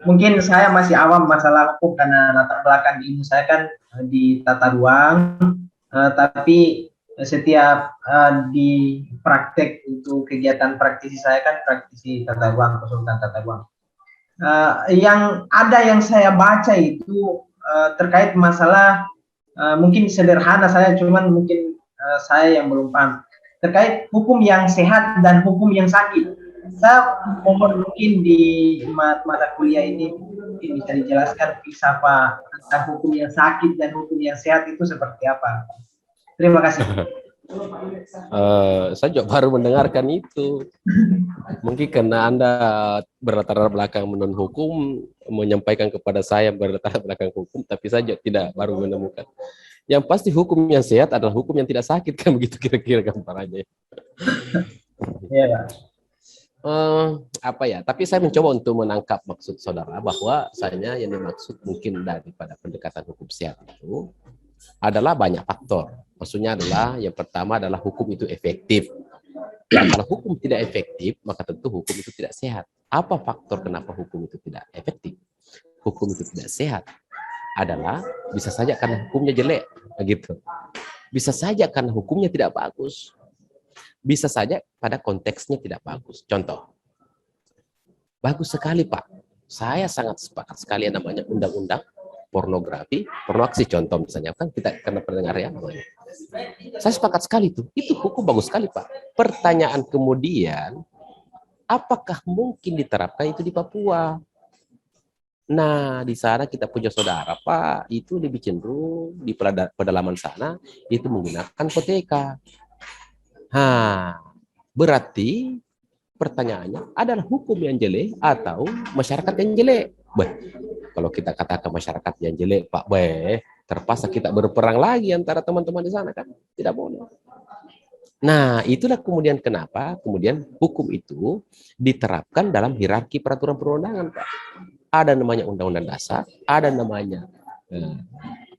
Mungkin saya masih awam masalah hukum karena latar belakang ilmu saya kan di tata ruang, tapi setiap di praktek untuk kegiatan praktisi saya kan praktisi tata ruang, konsultan tata ruang. Yang saya baca itu terkait masalah mungkin sederhana saya, cuman mungkin saya yang belum paham terkait hukum yang sehat dan hukum yang sakit. Saya mohon mungkin di mata kuliah ini mungkin bisa dijelaskan filsafat tentang hukum yang sakit dan hukum yang sehat itu seperti apa. Terima kasih. Saya juga baru mendengarkan itu. Mungkin karena Anda berlatar belakang non hukum menyampaikan kepada saya berlatar belakang hukum, tapi saya juga tidak baru menemukan. Yang pasti hukum yang sehat adalah hukum yang tidak sakit, kan begitu kira-kira gambarannya. Iya, Apa ya? Tapi saya mencoba untuk menangkap maksud saudara bahwa saya yang dimaksud mungkin daripada pendekatan hukum sehat itu adalah banyak faktor. Maksudnya adalah yang pertama adalah hukum itu efektif. Ya, kalau hukum tidak efektif, maka tentu hukum itu tidak sehat. Apa faktor kenapa hukum itu tidak efektif? Hukum itu tidak sehat adalah bisa saja karena hukumnya jelek, begitu. Bisa saja karena hukumnya tidak bagus. Bisa saja pada konteksnya tidak bagus. Contoh, bagus sekali Pak. Saya sangat sepakat sekali yang namanya undang-undang pornografi, pornoaksi contoh misalnya kan kita karena pendengar ya. Saya sepakat sekali itu hukum bagus sekali Pak. Pertanyaan kemudian, apakah mungkin diterapkan itu di Papua? Nah, di sana kita punya saudara, Pak, itu lebih cenderung di pedalaman sana itu menggunakan koteka. Berarti pertanyaannya adalah hukum yang jelek atau masyarakat yang jelek? Kalau kita katakan masyarakat yang jelek, Pak, terpaksa kita berperang lagi antara teman-teman di sana kan? Tidak boleh. Nah, itulah kemudian kenapa kemudian hukum itu diterapkan dalam hierarki peraturan perundangan, Pak. Ada namanya undang-undang dasar, ada namanya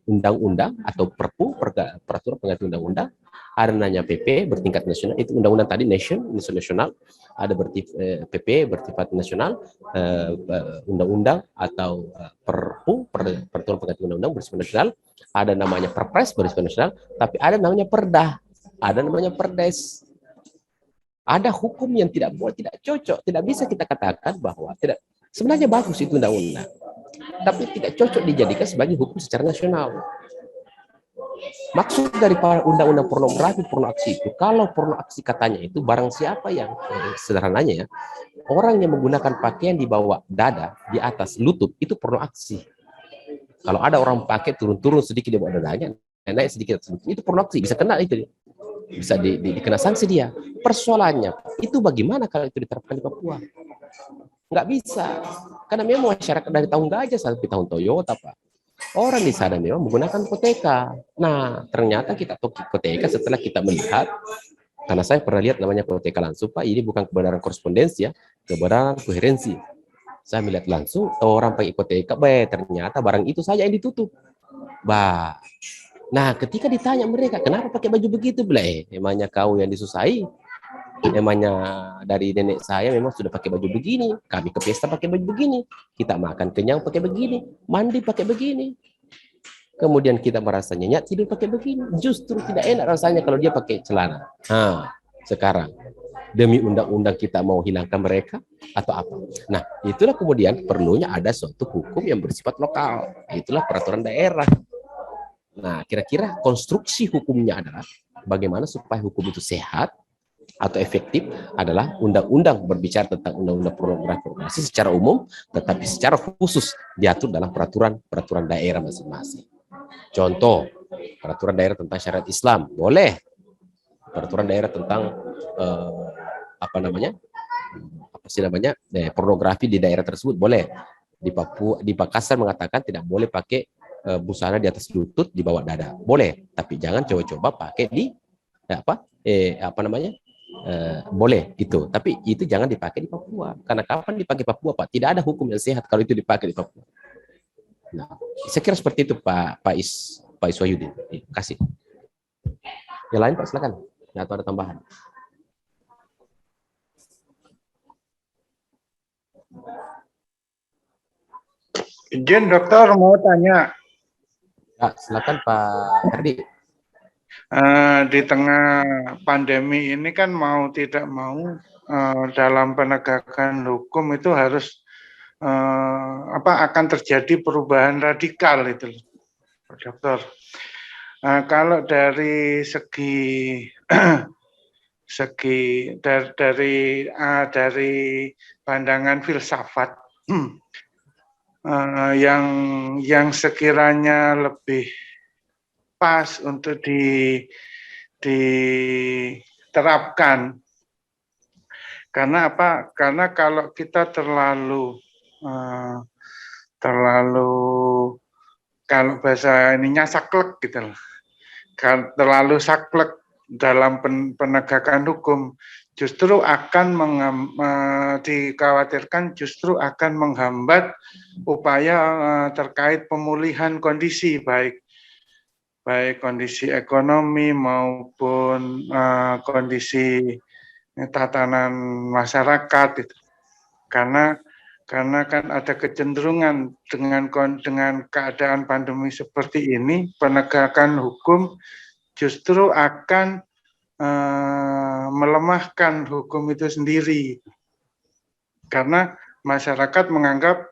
undang-undang atau perpu, peraturan pengganti undang-undang, ada namanya PP bertingkat nasional, itu undang-undang tadi nasional, ada PP bersifat nasional, undang-undang atau perpu, peraturan pengganti undang-undang bersifat nasional, ada namanya perpres bersifat nasional, tapi ada namanya perda, ada namanya perdes. Ada hukum yang tidak boleh, tidak cocok, tidak bisa kita katakan bahwa tidak. Sebenarnya bagus itu undang-undang, tapi tidak cocok dijadikan sebagai hukum secara nasional. Maksud dari undang-undang pornografi, pornoaksi itu, kalau pornoaksi katanya itu barang siapa yang sederhananya ya, orang yang menggunakan pakaian di bawah dada, di atas lutut, itu pornoaksi. Kalau ada orang pakai turun-turun sedikit di bawah dadanya, naik sedikit atas lutut, itu pornoaksi, bisa kena itu, bisa dikena sanksi dia. Persoalannya itu bagaimana kalau itu diterapkan di Papua? Nggak bisa. Karena memang masyarakat dari tahun gajah sampai tahun Toyota, Pak. Orang di sana memang menggunakan koteka. Nah, ternyata kita koteka setelah kita melihat, karena saya pernah lihat namanya koteka langsung, Pak, ini bukan kebenaran korespondensi ya, kebenaran koherensi. Saya melihat langsung orang pakai koteka, ternyata barang itu saja yang ditutup. Nah, ketika ditanya mereka, kenapa pakai baju begitu? Emangnya kau yang disusahi? Emangnya dari nenek saya memang sudah pakai baju begini. Kami ke pesta pakai baju begini. Kita makan kenyang pakai begini. Mandi pakai begini. Kemudian kita merasa nyenyak tidur pakai begini. Justru tidak enak rasanya kalau dia pakai celana. Sekarang demi undang-undang kita mau hilangkan mereka atau apa? Nah, itulah kemudian perlunya ada suatu hukum yang bersifat lokal. Itulah peraturan daerah. Nah, kira-kira konstruksi hukumnya adalah bagaimana supaya hukum itu sehat atau efektif adalah undang-undang berbicara tentang undang-undang pornografi secara umum, tetapi secara khusus diatur dalam peraturan daerah masing-masing. Contoh, peraturan daerah tentang syariat Islam boleh, peraturan daerah tentang pornografi di daerah tersebut boleh. Di Papua, di Makassar mengatakan tidak boleh pakai busana di atas lutut di bawah dada, boleh, tapi jangan coba-coba pakai di boleh itu, tapi itu jangan dipakai di Papua. Karena kapan dipakai Papua, Pak? Tidak ada hukum yang sehat kalau itu dipakai di Papua. Nah, saya kira seperti itu, Pak Iswahyudin. Terima kasih. Yang lain, Pak, silakan. Atau ada tambahan? Izin dokter mau tanya. Ya, silakan Pak Herdi. Di tengah pandemi ini kan mau tidak mau dalam penegakan hukum itu harus akan terjadi perubahan radikal itu, dokter. Kalau dari segi dari pandangan filsafat yang sekiranya lebih pas untuk diterapkan. Karena apa? Karena kalau kita terlalu kalau bahasa ininya saklek gitu loh. Terlalu saklek dalam penegakan hukum justru akan dikhawatirkan justru akan menghambat upaya terkait pemulihan kondisi baik kondisi ekonomi maupun kondisi tatanan masyarakat itu. Karena kan ada kecenderungan dengan keadaan pandemi seperti ini, penegakan hukum justru akan melemahkan hukum itu sendiri. Karena masyarakat menganggap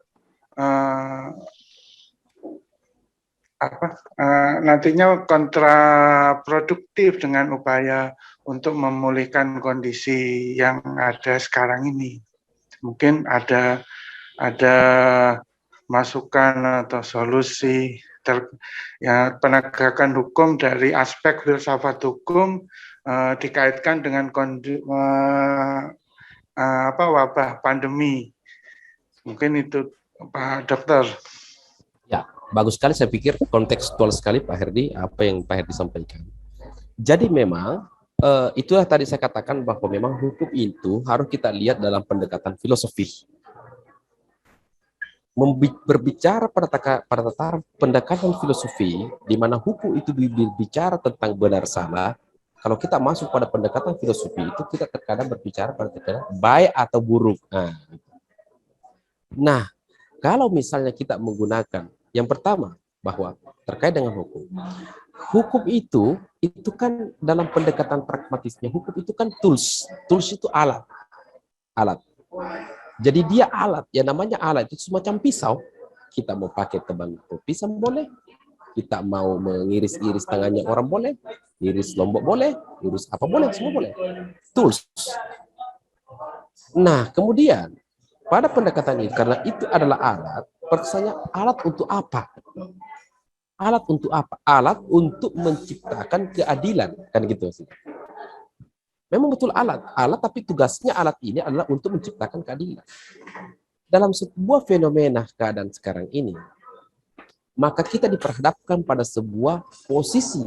nantinya kontraproduktif dengan upaya untuk memulihkan kondisi yang ada sekarang ini. Mungkin ada masukan atau solusi penegakan hukum dari aspek filsafat hukum dikaitkan dengan wabah pandemi. Mungkin itu Pak Dokter. Ya, bagus sekali, saya pikir kontekstual sekali Pak Herdi apa yang Pak Herdi sampaikan. Jadi memang itulah tadi saya katakan bahwa memang hukum itu harus kita lihat dalam pendekatan filosofi. Berbicara pada tataran pendekatan filosofi, di mana hukum itu berbicara tentang benar salah. Kalau kita masuk pada pendekatan filosofi itu kita terkadang berbicara pada tataran baik atau buruk. Nah, kalau misalnya kita menggunakan yang pertama bahwa terkait dengan hukum. Hukum itu kan dalam pendekatan pragmatisnya, hukum itu kan tools. Tools itu alat. Jadi dia alat, ya namanya alat itu semacam pisau. Kita mau pakai teban pisau boleh, kita mau mengiris-iris tangannya orang boleh, iris lombok boleh, iris apa boleh, semua boleh. Tools. Nah, kemudian pada pendekatan ini, karena itu adalah alat, pertanyaannya alat untuk apa? Alat untuk apa? Alat untuk menciptakan keadilan, kan gitu sih. Memang betul alat, tapi tugasnya alat ini adalah untuk menciptakan keadilan. dalam sebuah fenomena keadaan sekarang ini, maka kita diperhadapkan pada sebuah posisi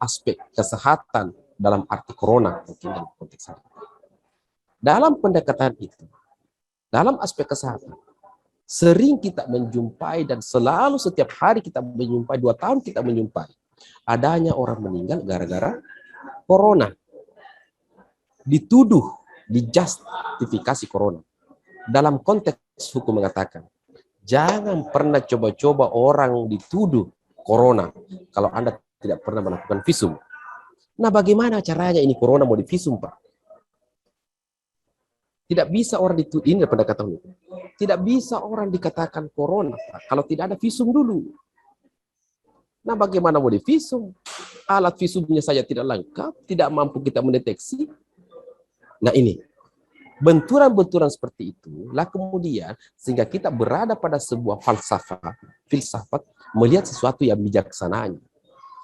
aspek kesehatan dalam arti corona mungkin dalam konteks ini. Dalam pendekatan itu, dalam aspek kesehatan, sering kita menjumpai dan selalu setiap hari kita menjumpai, 2 tahun kita menjumpai, adanya orang meninggal gara-gara corona. Dituduh, dijustifikasi corona. Dalam konteks hukum mengatakan, jangan pernah coba-coba orang dituduh corona kalau Anda tidak pernah melakukan visum. Nah, bagaimana caranya ini corona mau divisum, Pak? Tidak bisa orang dituduh, ini pendekatan hukum. Tidak bisa orang dikatakan corona, Pak, kalau tidak ada visum dulu. Nah, bagaimana mau divisum? Alat visumnya saja tidak lengkap, tidak mampu kita mendeteksi. Nah, ini benturan-benturan seperti itu lah kemudian sehingga kita berada pada sebuah filsafat melihat sesuatu yang bijaksananya.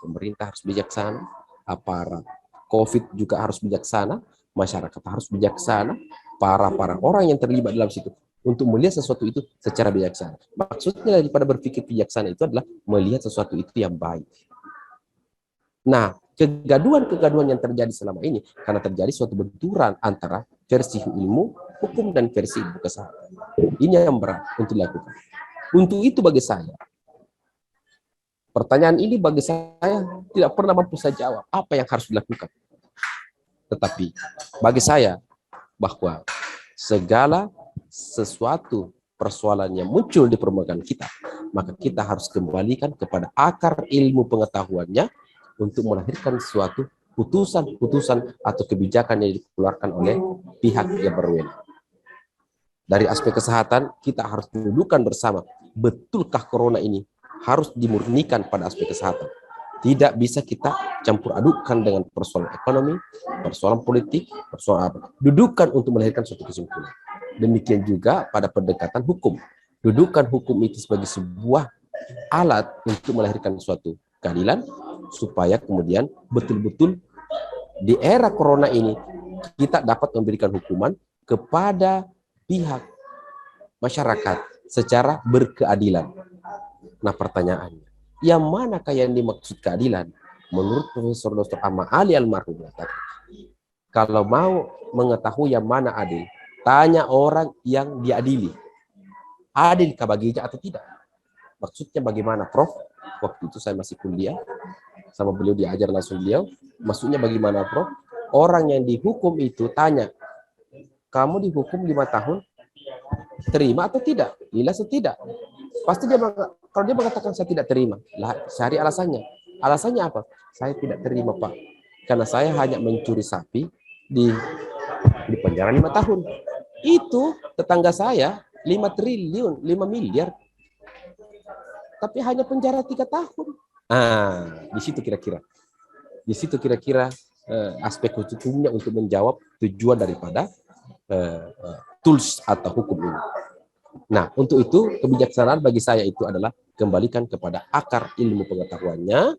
Pemerintah harus bijaksana, aparat COVID juga harus bijaksana, masyarakat harus bijaksana, para orang yang terlibat dalam situ untuk melihat sesuatu itu secara bijaksana. Maksudnya daripada berpikir bijaksana itu adalah melihat sesuatu itu yang baik. Nah, kegaduhan-kegaduhan yang terjadi selama ini karena terjadi suatu benturan antara versi ilmu hukum dan versi ilmu kesehatan. Ini yang berat untuk dilakukan. Untuk itu bagi saya, pertanyaan ini bagi saya tidak pernah mampu saya jawab apa yang harus dilakukan. Tetapi bagi saya bahwa segala sesuatu persoalan yang muncul di permukaan kita, maka kita harus kembalikan kepada akar ilmu pengetahuannya untuk melahirkan suatu putusan-putusan atau kebijakan yang dikeluarkan oleh pihak yang berwenang. Dari aspek kesehatan, kita harus dudukkan bersama, betulkah corona ini harus dimurnikan pada aspek kesehatan. Tidak bisa kita campur adukkan dengan persoalan ekonomi, persoalan politik, persoalan apa. Dudukkan untuk melahirkan suatu kesimpulan. Demikian juga pada pendekatan hukum. Dudukkan hukum itu sebagai sebuah alat untuk melahirkan suatu keadilan, supaya kemudian betul-betul di era corona ini kita dapat memberikan hukuman kepada pihak masyarakat secara berkeadilan. Nah, pertanyaannya, yang manakah yang dimaksud keadilan? Menurut Profesor Dr. Ahmad Ali almarhum mengatakan, kalau mau mengetahui yang mana adil, tanya orang yang diadili. Adilkah baginya atau tidak? Maksudnya bagaimana, Prof? Waktu itu saya masih kuliah, sama beliau diajar langsung beliau. Maksudnya bagaimana, Prof? Orang yang dihukum itu tanya, kamu dihukum 5 tahun, terima atau tidak? Gila atau tidak? Pasti dia, kalau dia mengatakan saya tidak terima, lah cari alasannya. Alasannya apa? Saya tidak terima, Pak, karena saya hanya mencuri sapi di penjara 5 tahun. Itu tetangga saya 5 triliun, 5 miliar. Tapi hanya penjara 3 tahun. Di situ kira-kira. Di situ kira-kira aspek hukumnya untuk menjawab tujuan daripada tools atau hukum ini. Nah, untuk itu kebijaksanaan bagi saya itu adalah kembalikan kepada akar ilmu pengetahuannya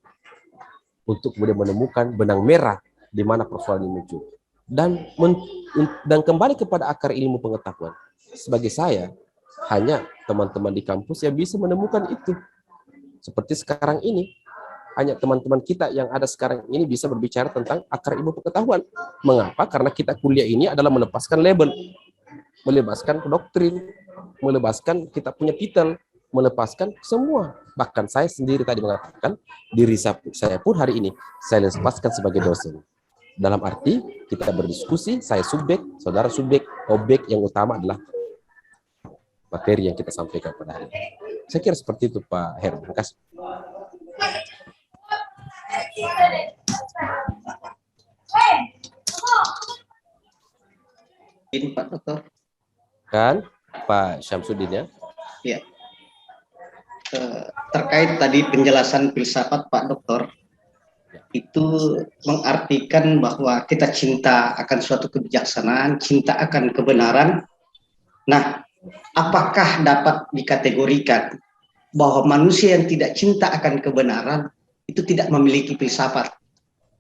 untuk kemudian menemukan benang merah di mana persoalan ini muncul. Dan kembali kepada akar ilmu pengetahuan. Sebagai saya, hanya teman-teman di kampus yang bisa menemukan itu. Seperti sekarang ini, hanya teman-teman kita yang ada sekarang ini bisa berbicara tentang akar ilmu pengetahuan. Mengapa? Karena kita kuliah ini adalah melepaskan label, melepaskan doktrin, melepaskan kita punya titel, melepaskan semua. Bahkan saya sendiri tadi mengatakan, diri saya pun hari ini saya lepaskan sebagai dosen. Dalam arti kita berdiskusi, saya subjek, saudara subjek, objek yang utama adalah materi yang kita sampaikan pada hari ini. Saya kira seperti itu, Pak Heru. Terima kasih. Ini Pak Dokter. Kan, Pak Syamsuddin ya? Ya. Terkait tadi penjelasan filsafat Pak Dokter, itu mengartikan bahwa kita cinta akan suatu kebijaksanaan, cinta akan kebenaran. Nah, apakah dapat dikategorikan bahwa manusia yang tidak cinta akan kebenaran itu tidak memiliki filsafat?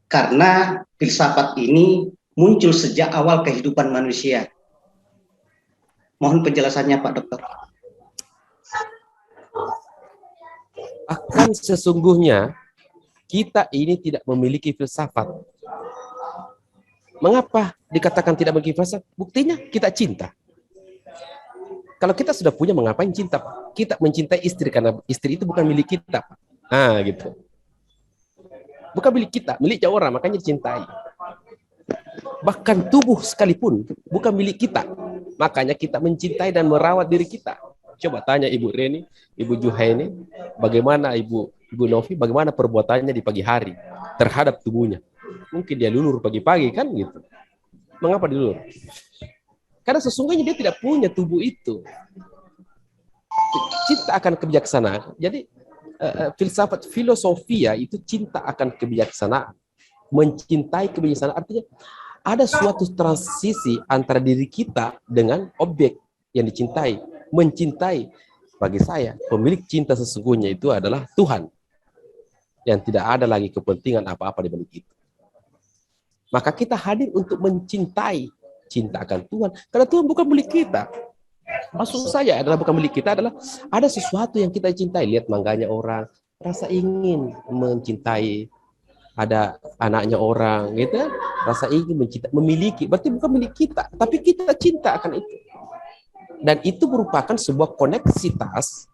Karena filsafat ini muncul sejak awal kehidupan manusia. Mohon penjelasannya Pak Dokter. Akan sesungguhnya kita ini tidak memiliki filsafat. Mengapa dikatakan tidak memiliki filsafat? Buktinya kita cinta. Kalau kita sudah punya, mengapain cinta, Pak? Kita mencintai istri karena istri itu bukan milik kita, Pak. Nah, gitu. Bukan milik kita, miliknya orang, makanya dicintai. Bahkan tubuh sekalipun bukan milik kita, makanya kita mencintai dan merawat diri kita. Coba tanya Ibu Reni, Ibu Juhaini, bagaimana Ibu Novi, bagaimana perbuatannya di pagi hari terhadap tubuhnya. Mungkin dia lulur pagi-pagi kan gitu. Mengapa dilulur? Karena sesungguhnya dia tidak punya tubuh itu. Cinta akan kebijaksanaan. Jadi filsafat filosofia itu cinta akan kebijaksanaan. Mencintai kebijaksanaan artinya ada suatu transisi antara diri kita dengan objek yang dicintai. Mencintai, bagi saya, pemilik cinta sesungguhnya itu adalah Tuhan. Yang tidak ada lagi kepentingan apa-apa di balik itu. Maka kita hadir untuk mencintai, cinta akan Tuhan. Karena Tuhan bukan milik kita. Maksud saya adalah bukan milik kita, adalah ada sesuatu yang kita cintai. Lihat mangganya orang, rasa ingin mencintai. Ada anaknya orang, gitu, rasa ingin mencintai, memiliki. Berarti bukan milik kita, tapi kita cinta akan itu. Dan itu merupakan sebuah koneksitas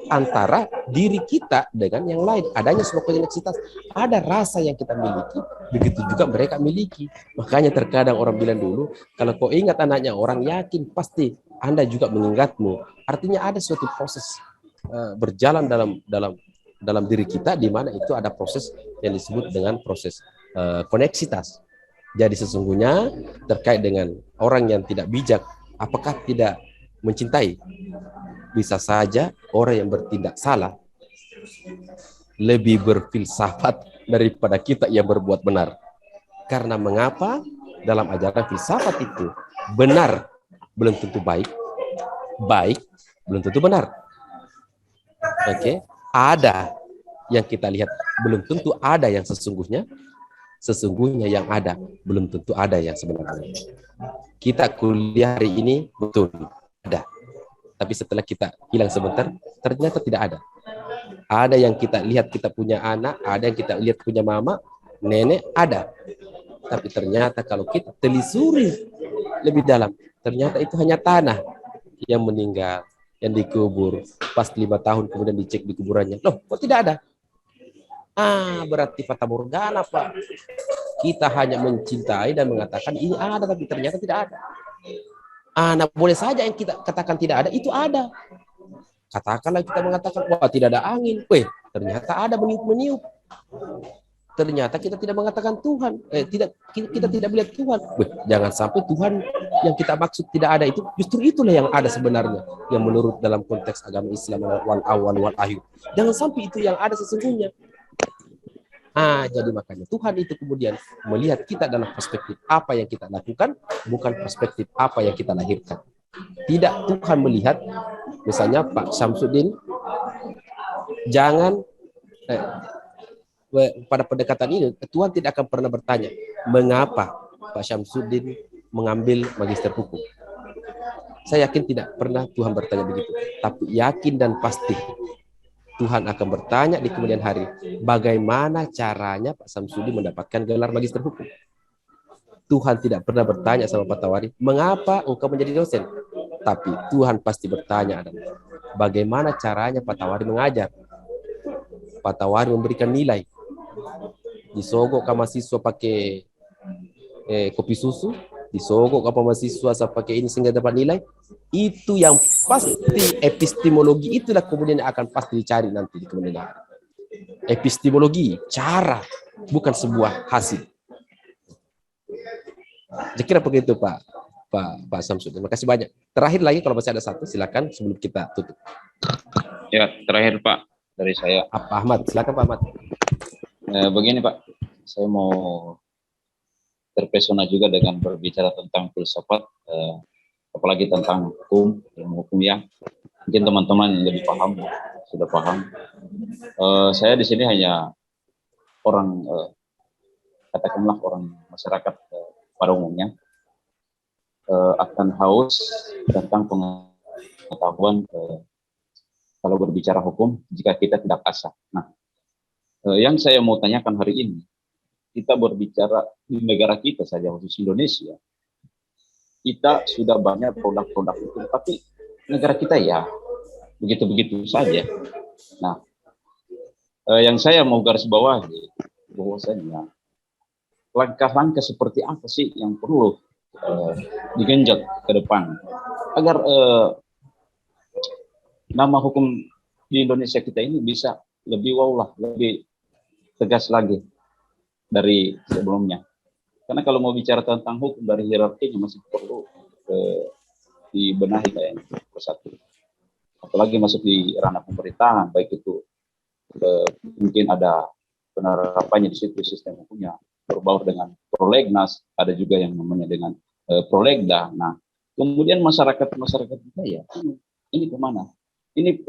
antara diri kita dengan yang lain. Adanya sebuah koneksitas. Ada rasa yang kita miliki, begitu juga mereka miliki. Makanya terkadang orang bilang dulu, kalau kau ingat anaknya orang, yakin pasti Anda juga mengingatmu. Artinya ada suatu proses berjalan dalam diri kita, di mana itu ada proses yang disebut dengan proses koneksitas. Jadi sesungguhnya terkait dengan orang yang tidak bijak, apakah tidak mencintai? Bisa saja orang yang bertindak salah lebih berfilsafat daripada kita yang berbuat benar. Karena mengapa? Dalam ajaran filsafat itu, benar belum tentu baik, baik belum tentu benar. Oke, ada yang kita lihat belum tentu ada yang sesungguhnya, sesungguhnya yang ada belum tentu ada yang sebenarnya. Kita kuliah hari ini betul ada, tapi setelah kita hilang sebentar ternyata tidak ada. Ada yang kita lihat kita punya anak, ada yang kita lihat punya mama, nenek, ada. Tapi ternyata kalau kita telusuri lebih dalam, ternyata itu hanya tanah yang meninggal, yang dikubur. Pas 5 tahun kemudian dicek di kuburannya, loh kok tidak ada? Berarti fata morgana, Pak. Kita hanya mencintai dan mengatakan ini ada, tapi ternyata tidak ada. Nah, boleh saja yang kita katakan tidak ada, itu ada. Katakanlah kita mengatakan, wah tidak ada angin. Ternyata ada meniup-meniup. Ternyata kita tidak mengatakan Tuhan. Kita tidak melihat Tuhan. Jangan sampai Tuhan yang kita maksud tidak ada itu, justru itulah yang ada sebenarnya. Yang menurut dalam konteks agama Islam, wal awal wal akhir. Jangan sampai itu yang ada sesungguhnya. Jadi makanya Tuhan itu kemudian melihat kita dalam perspektif apa yang kita lakukan, bukan perspektif apa yang kita lahirkan. Tidak, Tuhan melihat, misalnya Pak Syamsuddin, jangan pada pendekatan ini Tuhan tidak akan pernah bertanya mengapa Pak Syamsuddin mengambil magister hukum. Saya yakin tidak pernah Tuhan bertanya begitu, tapi yakin dan pasti Tuhan akan bertanya di kemudian hari, bagaimana caranya Pak Syamsuddin mendapatkan gelar magister hukum. Tuhan tidak pernah bertanya sama Pak Tawari, mengapa engkau menjadi dosen? Tapi Tuhan pasti bertanya adalah, bagaimana caranya Pak Tawari mengajar? Pak Tawari memberikan nilai. Disogok ke mahasiswa pakai kopi susu, disogok ke mahasiswa pakai ini sehingga dapat nilai. Itu yang pasti epistemologi, itulah kemudian akan pasti dicari nanti di kemudian hari. Epistemologi, cara, bukan sebuah hasil. Saya kira begitu Pak Syamsuddin. Terima kasih banyak. Terakhir lagi kalau masih ada satu, silakan sebelum kita tutup. Ya, terakhir Pak dari saya. Pak Ahmad, silakan Pak Ahmad. Begini Pak, saya mau terpesona juga dengan berbicara tentang filsafat, apalagi tentang hukum, ilmu hukum yang mungkin teman-teman yang lebih paham, sudah paham. Saya di sini hanya orang, katakanlah orang masyarakat pada umumnya. akan haus tentang pengetahuan kalau berbicara hukum jika kita tidak kasar. Nah, yang saya mau tanyakan hari ini, kita berbicara di negara kita saja, khusus Indonesia, kita sudah banyak produk-produk hukum, tapi negara kita ya begitu-begitu saja. Nah, yang saya mau garis bawahi bahwasanya langkah-langkah seperti apa sih yang perlu digenjot ke depan agar nama hukum di Indonesia kita ini bisa lebih wow lah, lebih tegas lagi dari sebelumnya. Karena kalau mau bicara tentang hukum dari hierarkinya masih perlu dibenahi kayaknya persatu. Apalagi masuk di ranah pemerintahan, baik itu mungkin ada penerapannya di situ sistem hukumnya berbaur dengan prolegnas, ada juga yang namanya dengan prolegda. Nah, kemudian masyarakat kita ya ini kemana? Ini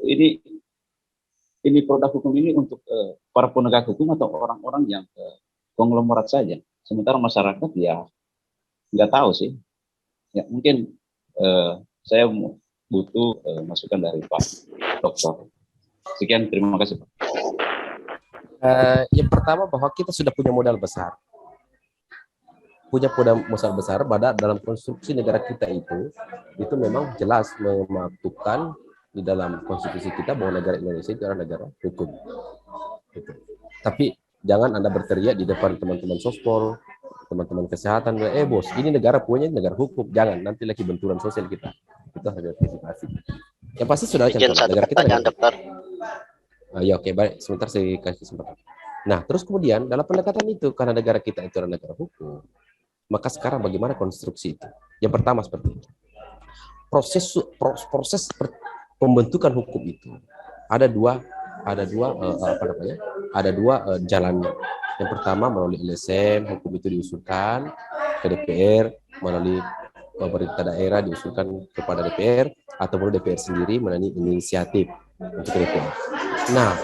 produk hukum ini untuk para penegak hukum atau orang-orang yang konglomerat saja. Sementara masyarakat ya nggak tahu sih. Ya mungkin saya butuh masukan dari Pak Dokter. Sekian, terima kasih Pak. Yang pertama bahwa kita sudah punya modal besar. Punya modal besar pada dalam konstruksi negara kita itu memang jelas memasukkan di dalam konstitusi kita bahwa negara Indonesia itu adalah negara hukum. Gitu. Tapi jangan Anda berteriak di depan teman-teman sospol, teman-teman kesehatan, bos, ini negara punya negara hukum. Jangan, nanti lagi benturan sosial kita. Kita harus antisipasi. Yang pasti sudah contoh negara kita. Dokter. Ya oke, baik. Sebentar saya kasih kesempatan. Nah, terus kemudian dalam pendekatan itu, karena negara kita itu adalah negara hukum, maka sekarang bagaimana konstruksi itu? Yang pertama seperti itu. Proses pembentukan hukum itu ada dua jalannya. Yang pertama melalui LSM, hukum itu diusulkan ke DPR, melalui pemerintah daerah diusulkan kepada DPR, atau melalui DPR sendiri melalui inisiatif untuk DPR. Nah,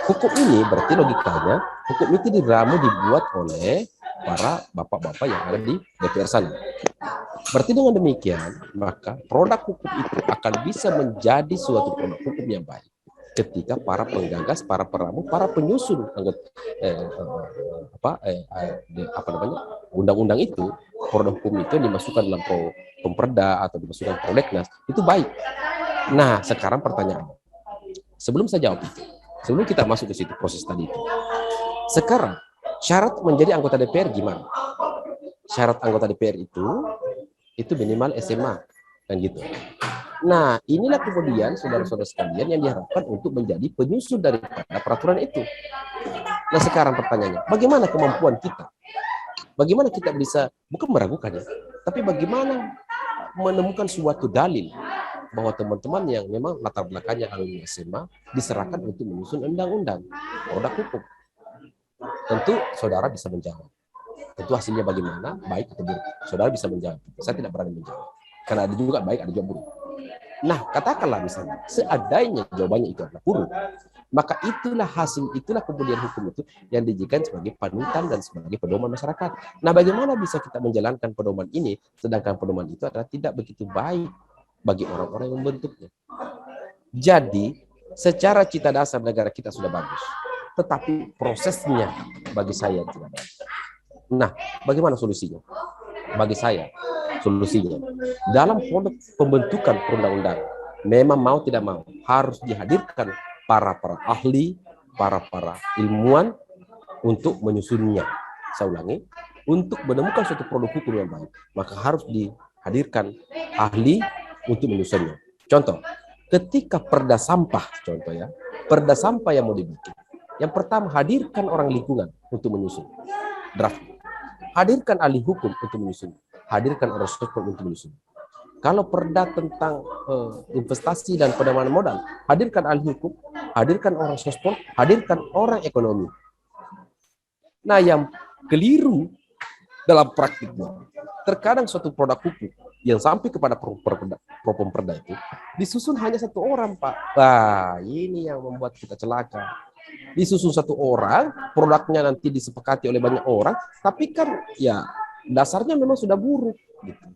hukum ini berarti logikanya hukum itu dibuat oleh para bapak-bapak yang ada di DPR sana. Berarti dengan demikian, maka produk hukum itu akan bisa menjadi suatu produk hukum yang baik ketika para penggagas, para peramu, para penyusun undang-undang itu, produk hukum itu dimasukkan dalam Pemperda atau dimasukkan prolegnas, itu baik. Nah, sekarang pertanyaan, sebelum saya jawab itu, sebelum kita masuk ke situ proses tadi itu, sekarang syarat menjadi anggota DPR gimana? Syarat anggota DPR itu minimal SMA, kan gitu. Nah, inilah kemudian saudara-saudara sekalian yang diharapkan untuk menjadi penyusun daripada peraturan itu. Nah, sekarang pertanyaannya, bagaimana kemampuan kita? Bagaimana kita bisa, bukan meragukan ya, tapi bagaimana menemukan suatu dalil bahwa teman-teman yang memang latar belakangnya alumni SMA diserahkan untuk menyusun undang-undang, produk hukum. Tentu saudara bisa menjawab. Tentu hasilnya bagaimana, baik atau buruk. Saudara bisa menjawab. Saya tidak berani menjawab. Karena ada juga baik, ada juga buruk. Nah, katakanlah misalnya, seandainya jawabannya itu adalah buruk, maka itulah hasil, itulah kemudian hukum itu yang dijadikan sebagai panutan dan sebagai pedoman masyarakat. Nah, bagaimana bisa kita menjalankan pedoman ini, sedangkan pedoman itu adalah tidak begitu baik bagi orang-orang yang membentuknya. Jadi, secara cita dasar negara kita sudah bagus, tetapi prosesnya bagi saya tidak baik. Nah, bagaimana solusinya? Bagi saya, solusinya dalam produk pembentukan perundang-undangan, memang mau tidak mau harus dihadirkan para ahli, para ilmuwan untuk menyusunnya. Saya ulangi, untuk menemukan suatu produk hukum yang baik, maka harus dihadirkan ahli untuk menyusunnya. Contoh, ketika perda sampah, contoh ya, perda sampah yang mau dibikin, yang pertama hadirkan orang lingkungan untuk menyusun draft, hadirkan ahli hukum untuk menyusun, hadirkan orang sosial untuk menyusun. Kalau perda tentang investasi dan penanaman modal, hadirkan ahli hukum, hadirkan orang sosial, hadirkan orang ekonomi. Nah, yang keliru dalam praktiknya, terkadang suatu produk hukum yang sampai kepada Propemperda itu disusun hanya satu orang, Pak. Nah, ini yang membuat kita celaka. Disusun satu orang, produknya nanti disepakati oleh banyak orang, tapi kan ya dasarnya memang sudah buruk gitu.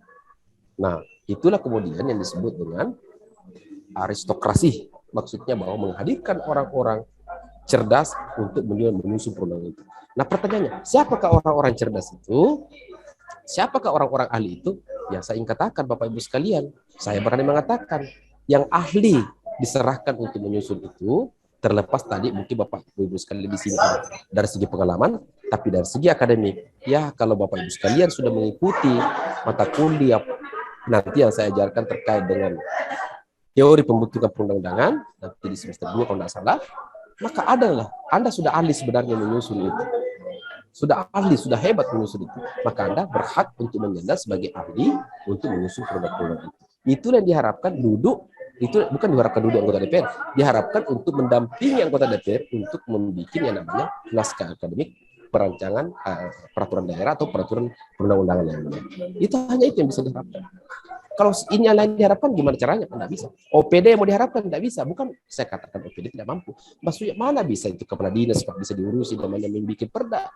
Nah, itulah kemudian yang disebut dengan aristokrasi. Maksudnya bahwa menghadirkan orang-orang cerdas untuk menyusun perundang-undang itu. Nah, pertanyaannya, siapakah orang-orang cerdas itu? Siapakah orang-orang ahli itu? Ya, saya ingin katakan Bapak Ibu sekalian, saya berani mengatakan yang ahli diserahkan untuk menyusun itu, terlepas tadi mungkin Bapak Ibu sekalian di sini ada dari segi pengalaman, tapi dari segi akademik, ya kalau Bapak Ibu sekalian sudah mengikuti mata kuliah nanti yang saya ajarkan terkait dengan teori pembentukan perundang-undangan, nanti di semester 2 kalau tidak salah, maka Anda sudah ahli sebenarnya menyusun itu. Sudah ahli, sudah hebat menyusun itu. Maka Anda berhak untuk menyandang sebagai ahli untuk menyusun perundang-undangan itu. Itulah yang diharapkan duduk, itu bukan diharapkan duduk anggota DPR, diharapkan untuk mendampingi anggota DPR untuk membuat yang namanya naskah akademik perancangan peraturan daerah atau peraturan perundang-undangan lainnya. Itu hanya itu yang bisa diharapkan. Kalau ini yang lain diharapkan, gimana caranya? Tidak bisa. OPD yang mau diharapkan tidak bisa. Bukan saya katakan OPD tidak mampu. Maksudnya mana bisa itu kepala dinas Pak bisa diurusi dan mana membuat perda,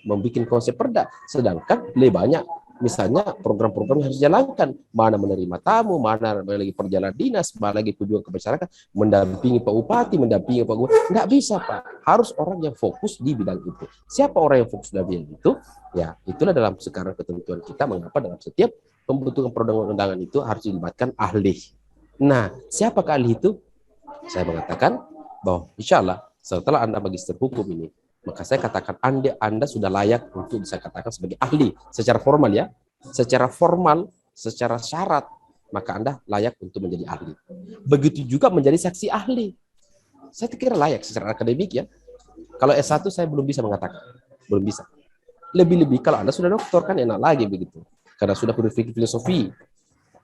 membuat konsep perda. Sedangkan lebih banyak misalnya program-program yang harus dijalankan. Mana menerima tamu, mana lagi perjalanan dinas, mana lagi tujuan ke masyarakat, mendampingi Pak Bupati, mendampingi Pak Gubernur. Tidak bisa Pak. Harus orang yang fokus di bidang itu. Siapa orang yang fokus di bidang itu? Ya, itulah dalam sekarang ketentuan kita mengapa dalam setiap pembentukan perundang-undangan itu harus dilibatkan ahli. Nah, siapakah ahli itu? Saya mengatakan bahwa insya Allah setelah Anda magister hukum ini, maka saya katakan Anda sudah layak untuk bisa katakan sebagai ahli secara formal ya. Secara formal, secara syarat, maka Anda layak untuk menjadi ahli. Begitu juga menjadi saksi ahli. Saya kira layak secara akademik ya. Kalau S1 saya belum bisa mengatakan. Belum bisa. Lebih-lebih kalau Anda sudah doktor kan enak lagi begitu. Karena sudah berpikir filosofi.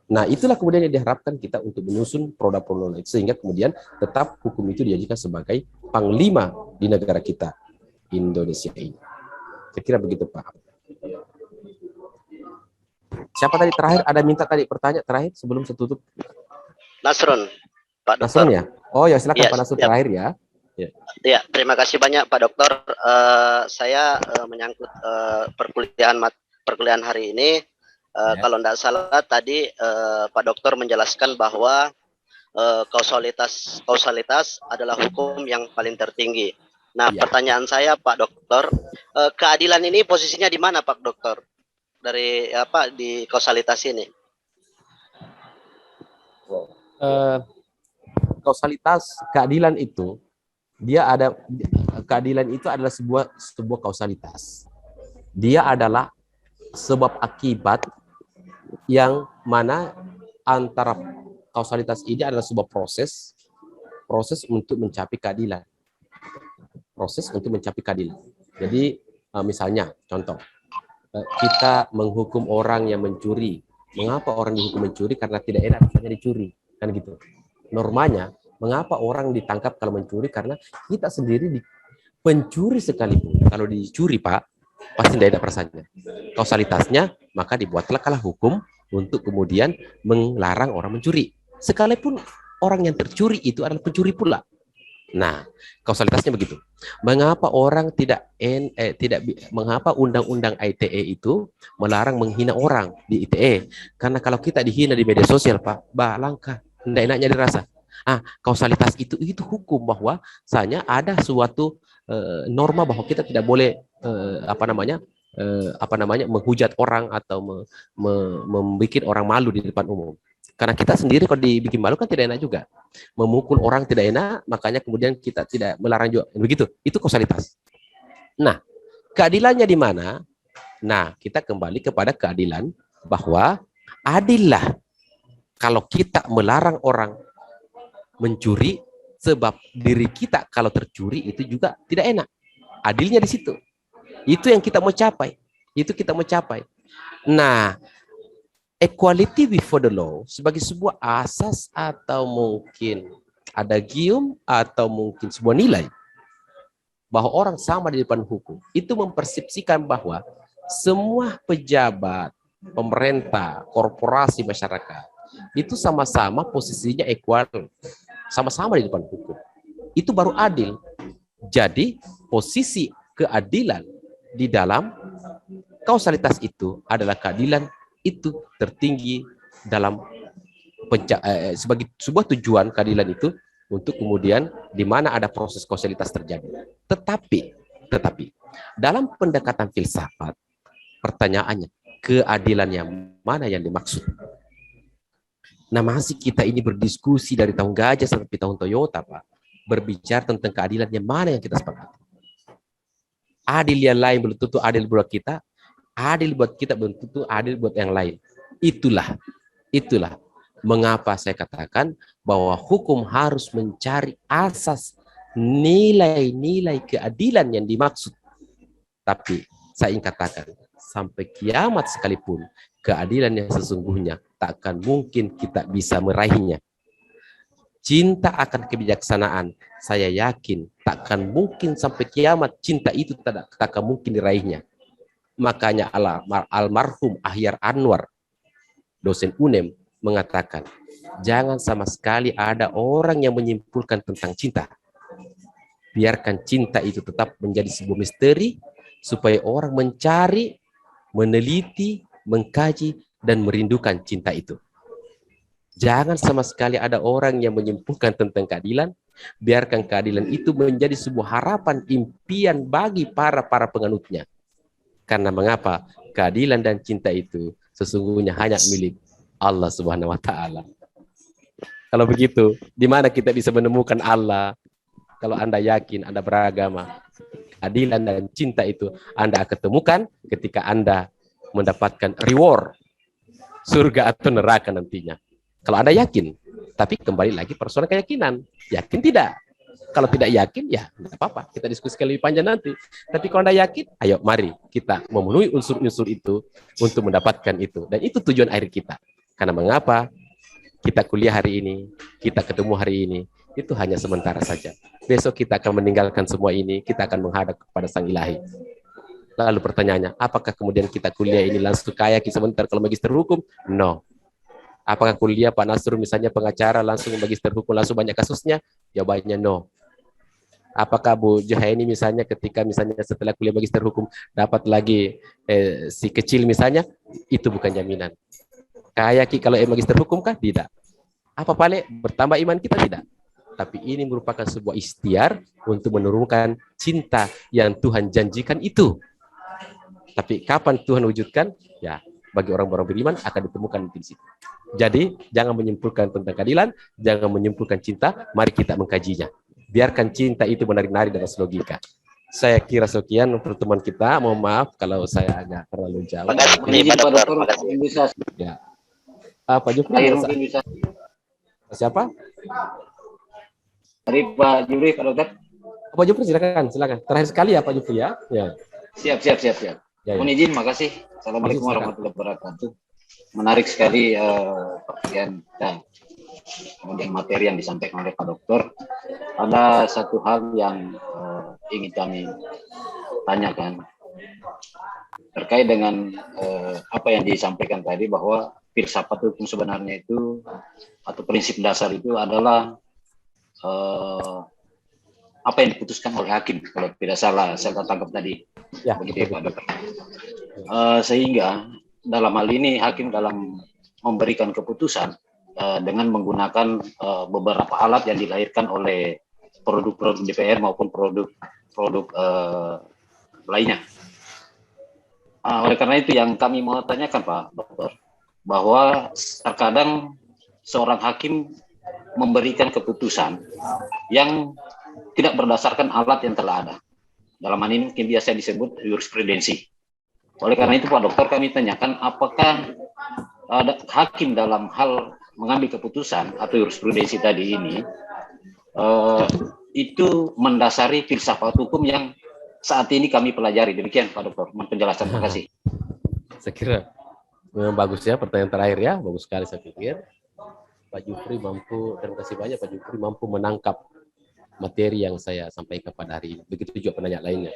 Nah, itulah kemudian yang diharapkan kita untuk menyusun produk-produk itu sehingga kemudian tetap hukum itu dijadikan sebagai panglima di negara kita, Indonesia ini. Saya kira begitu, Pak. Siapa tadi terakhir? Ada minta tadi pertanyaan terakhir sebelum saya tutup? Nasrun, Pak Dokter. Nasrun ya? Oh ya, silakan Yes, Pak Nasrun ya. terakhir ya. Ya, terima kasih banyak Pak Dokter. Saya menyangkut perkuliahan hari ini. Kalau tidak salah tadi Pak Dokter menjelaskan bahwa kausalitas adalah hukum yang paling tertinggi. Nah, pertanyaan saya Pak Dokter, keadilan ini posisinya di mana Pak Dokter? Dari di kausalitas ini? Kausalitas keadilan itu keadilan itu adalah sebuah kausalitas. Dia adalah sebab akibat yang mana antara kausalitas ini adalah sebuah proses untuk mencapai keadilan. Proses untuk mencapai keadilan. Jadi misalnya contoh, kita menghukum orang yang mencuri. Mengapa orang dihukum mencuri? Karena tidak enak rasanya dicuri, kan gitu. Normanya, mengapa orang ditangkap kalau mencuri? Karena kita sendiri pencuri sekalipun kalau dicuri Pak, pasti tidak enak rasanya. Kausalitasnya, maka dibuatlah hukum untuk kemudian melarang orang mencuri. Sekalipun orang yang tercuri itu adalah pencuri pula. Nah, kausalitasnya begitu. Mengapa orang mengapa undang-undang ITE itu melarang menghina orang di ITE? Karena kalau kita dihina di media sosial, Pak, langka, tidak enaknya dirasa. Kausalitas itu hukum bahwa misalnya ada suatu norma bahwa kita tidak boleh menghujat orang atau membuat orang malu di depan umum. Karena kita sendiri kalau dibikin malu kan tidak enak juga. Memukul orang tidak enak, makanya kemudian kita tidak melarang juga. Begitu, itu kausalitas. Nah, keadilannya di mana? Nah, kita kembali kepada keadilan bahwa adillah kalau kita melarang orang mencuri sebab diri kita kalau tercuri itu juga tidak enak. Adilnya di situ. Itu yang kita mau capai. Itu kita mau capai. Nah, equality before the law sebagai sebuah asas atau mungkin adagium atau mungkin sebuah nilai bahwa orang sama di depan hukum itu mempersepsikan bahwa semua pejabat, pemerintah, korporasi, masyarakat itu sama-sama posisinya equal, sama-sama di depan hukum. Itu baru adil. Jadi posisi keadilan di dalam kausalitas itu adalah keadilan itu tertinggi dalam sebagai sebuah tujuan keadilan itu untuk kemudian di mana ada proses kausalitas terjadi. Tetapi dalam pendekatan filsafat, pertanyaannya, keadilan yang mana yang dimaksud? Nah, masih kita ini berdiskusi dari tahun gajah sampai tahun Toyota, Pak. Berbicara tentang keadilan yang mana yang kita sepakati. Adil yang lain belum tentu adil buat kita, adil buat kita belum tentu adil buat yang lain. Itulah mengapa saya katakan bahwa hukum harus mencari asas nilai-nilai keadilan yang dimaksud. Tapi saya ingin katakan, sampai kiamat sekalipun, keadilan yang sesungguhnya takkan mungkin kita bisa meraihnya. Cinta akan kebijaksanaan, saya yakin takkan mungkin sampai kiamat cinta itu takkan mungkin diraihnya. Makanya almarhum Ahyar Anwar, dosen UNEM, mengatakan, jangan sama sekali ada orang yang menyimpulkan tentang cinta. Biarkan cinta itu tetap menjadi sebuah misteri, supaya orang mencari, meneliti, mengkaji, dan merindukan cinta itu. Jangan sama sekali ada orang yang menyimpulkan tentang keadilan. Biarkan keadilan itu menjadi sebuah harapan, impian bagi para penganutnya. Karena mengapa? Keadilan dan cinta itu sesungguhnya hanya milik Allah Subhanahu wa Ta'ala. Kalau begitu, di mana kita bisa menemukan Allah? Kalau Anda yakin, Anda beragama, keadilan dan cinta itu Anda akan temukan ketika Anda mendapatkan reward surga atau neraka nantinya. Kalau Anda yakin, tapi kembali lagi persoalan keyakinan. Yakin tidak? Kalau tidak yakin, ya tidak apa-apa. Kita diskusikan lebih panjang nanti. Tapi kalau Anda yakin, ayo mari kita memenuhi unsur-unsur itu untuk mendapatkan itu. Dan itu tujuan akhir kita. Karena mengapa kita kuliah hari ini, kita ketemu hari ini, itu hanya sementara saja. Besok kita akan meninggalkan semua ini, kita akan menghadap kepada Sang Ilahi. Lalu pertanyaannya, apakah kemudian kita kuliah ini langsung kaya sebentar kalau magister hukum? No. Apakah kuliah Pak Nasrul misalnya pengacara langsung magister hukum langsung banyak kasusnya? Jawabannya no. Apakah Bu Juhaini misalnya ketika misalnya setelah kuliah magister hukum dapat lagi si kecil misalnya? Itu bukan jaminan. Kaya kalau magister hukum kah? Tidak. Apa paling bertambah iman kita? Tidak. Tapi ini merupakan sebuah ikhtiar untuk menurunkan cinta yang Tuhan janjikan itu. Tapi kapan Tuhan wujudkan? Ya, bagi orang-orang beriman akan ditemukan di situ. Jadi, jangan menyimpulkan tentang keadilan, jangan menyimpulkan cinta, mari kita mengkajinya. Biarkan cinta itu menarik-narik dalam logika. Saya kira sekian pertemuan kita. Mohon maaf kalau saya agak terlalu jauh. Ya. Pak Jufri, siapa? Dari Pak Jufri, Pak Dokter. Pak Jufri, silakan. Terakhir sekali ya Pak Jufri ya. Ya. Siap. Ya. Mohon izin, makasih. Assalamualaikum warahmatullahi wabarakatuh. Menarik sekali bagian dan kemudian materi yang disampaikan oleh Pak Dokter. Ada satu hal yang ingin kami tanyakan terkait dengan apa yang disampaikan tadi, bahwa filsafat hukum sebenarnya itu atau prinsip dasar itu adalah apa yang diputuskan oleh hakim, kalau tidak salah saya tangkap tadi. Ya, begitu ya Pak Dokter. Sehingga dalam hal ini hakim dalam memberikan keputusan dengan menggunakan beberapa alat yang dilahirkan oleh produk-produk DPR maupun produk lainnya. Oleh karena itu yang kami mau tanyakan Pak Dokter, bahwa terkadang seorang hakim memberikan keputusan yang tidak berdasarkan alat yang telah ada. Dalam hal ini mungkin biasa disebut jurisprudensi. Oleh karena itu Pak Dokter, kami tanyakan apakah ada hakim dalam hal mengambil keputusan atau jurisprudensi tadi ini itu mendasari filsafat hukum yang saat ini kami pelajari. Demikian Pak Dokter, penjelasan. Terima kasih. Saya kira memang bagus ya pertanyaan terakhir ya, bagus sekali saya pikir. Pak Jufri mampu, terima kasih banyak Pak Jufri mampu menangkap materi yang saya sampaikan pada hari ini. Begitu juga penanya lainnya.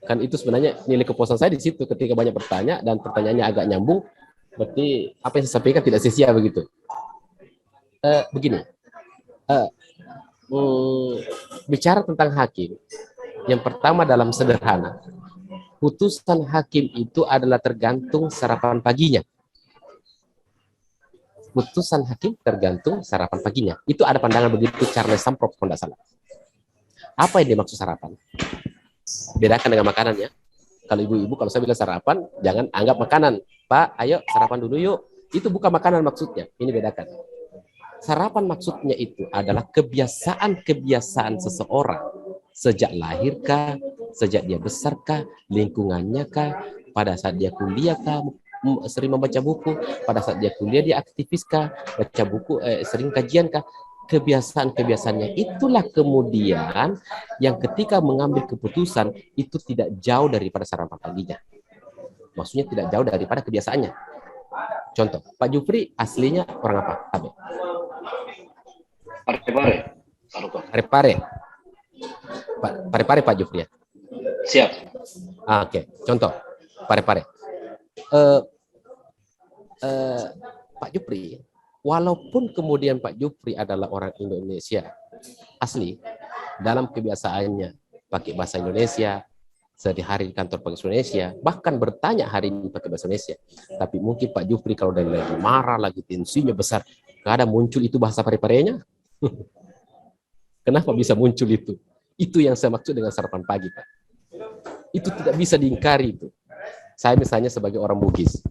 Kan itu sebenarnya nilai kepuasan saya di situ ketika banyak bertanya dan pertanyaannya agak nyambung, berarti apa yang saya sampaikan tidak sia-sia begitu. Begini, bicara tentang hakim, yang pertama dalam sederhana, putusan hakim itu adalah tergantung sarapan paginya. putusan hakim tergantung sarapan paginya. Itu ada pandangan begitu Charles Samprop kalau tidak salah. Apa yang dimaksud sarapan? Bedakan dengan makanan ya. Kalau ibu-ibu, kalau saya bilang sarapan, jangan anggap makanan. Pak, ayo sarapan dulu yuk. Itu bukan makanan maksudnya. Ini bedakan. Sarapan maksudnya itu adalah kebiasaan-kebiasaan seseorang. Sejak lahirkah, sejak dia besarkah, lingkungannya kah, pada saat dia kuliah kah, sering membaca buku, pada saat dia kuliah dia aktivis kah, baca buku, sering kajian kah. Kebiasaan-kebiasaannya itulah kemudian yang ketika mengambil keputusan itu tidak jauh daripada sarapan paginya. Maksudnya tidak jauh daripada kebiasaannya. Contoh, Pak Jufri aslinya orang apa? Tabe. Parepare. Parepare Pak Jufri ya? Siap. Oke. Contoh, Parepare. Pak Jufri, walaupun kemudian Pak Jufri adalah orang Indonesia asli, dalam kebiasaannya pakai bahasa Indonesia, sehari-hari di kantor pakai bahasa Indonesia, bahkan bertanya hari ini pakai bahasa Indonesia. Tapi mungkin Pak Jufri kalau lagi marah, lagi tensinya besar, kadang muncul itu bahasa pare-parenya. Kenapa bisa muncul itu? Itu yang saya maksud dengan sarapan pagi, Pak. Itu tidak bisa diingkari itu. Saya misalnya sebagai orang Bugis,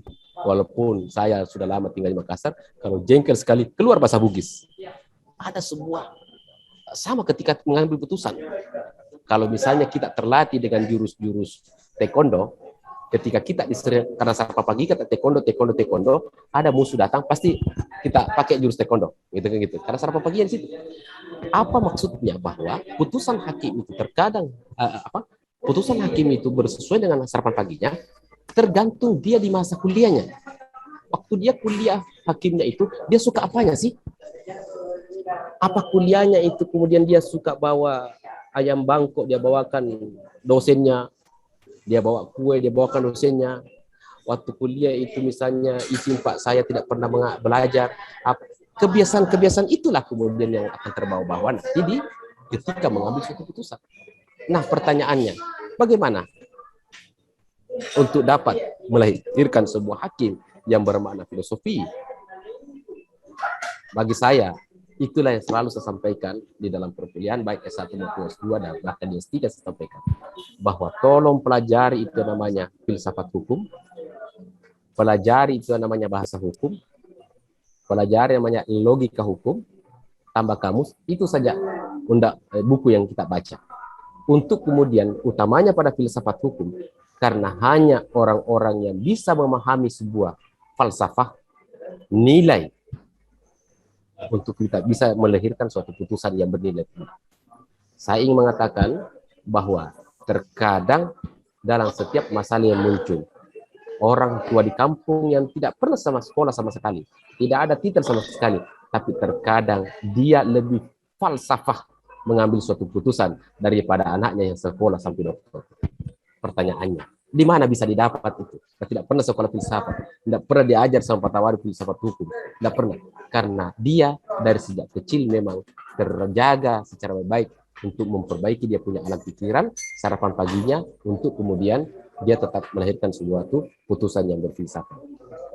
walaupun saya sudah lama tinggal di Makassar, kalau jengkel sekali keluar bahasa Bugis. Ada semua sama ketika mengambil putusan. Kalau misalnya kita terlatih dengan jurus-jurus taekwondo, ketika kita diserang karena sarapan pagi kata taekwondo, ada musuh datang pasti kita pakai jurus taekwondo, gitu. Karena sarapan pagi di situ. Apa maksudnya bahwa putusan hakim itu terkadang putusan hakim itu bersesuai dengan sarapan paginya, tergantung dia di masa kuliahnya. Waktu dia kuliah hakimnya itu, dia suka apanya sih? Apa kuliahnya itu kemudian dia suka bawa ayam bangkok, dia bawakan dosennya, dia bawa kue, dia bawakan dosennya. Waktu kuliah itu misalnya izin Pak saya tidak pernah belajar. Kebiasaan-kebiasaan itulah kemudian yang akan terbawa-bawa nanti ketika mengambil suatu keputusan. Nah pertanyaannya, bagaimana untuk dapat melahirkan sebuah hakim yang bermakna filosofi? Bagi saya, itulah yang selalu saya sampaikan di dalam perkuliahan, baik S1 maupun S2 dan bahkan di S3 saya sampaikan. Bahwa tolong pelajari itu namanya filsafat hukum, pelajari itu namanya bahasa hukum, pelajari namanya logika hukum, tambah kamus, itu saja buku yang kita baca. Untuk kemudian utamanya pada filsafat hukum, karena hanya orang-orang yang bisa memahami sebuah falsafah, nilai, untuk kita bisa melahirkan suatu putusan yang bernilai. Saya ingin mengatakan bahwa terkadang dalam setiap masalah yang muncul, orang tua di kampung yang tidak pernah sama sekolah sama sekali, tidak ada titel sama sekali, tapi terkadang dia lebih falsafah mengambil suatu putusan daripada anaknya yang sekolah sampai dokter. Pertanyaannya, di mana bisa didapat itu? Tidak pernah sekolah filsafat, tidak pernah diajar sama Pak Tawari filsafat hukum, tidak pernah. Karena dia dari sejak kecil memang terjaga secara baik untuk memperbaiki dia punya alam pikiran, sarapan paginya, untuk kemudian dia tetap melahirkan suatu putusan yang berfilsafat.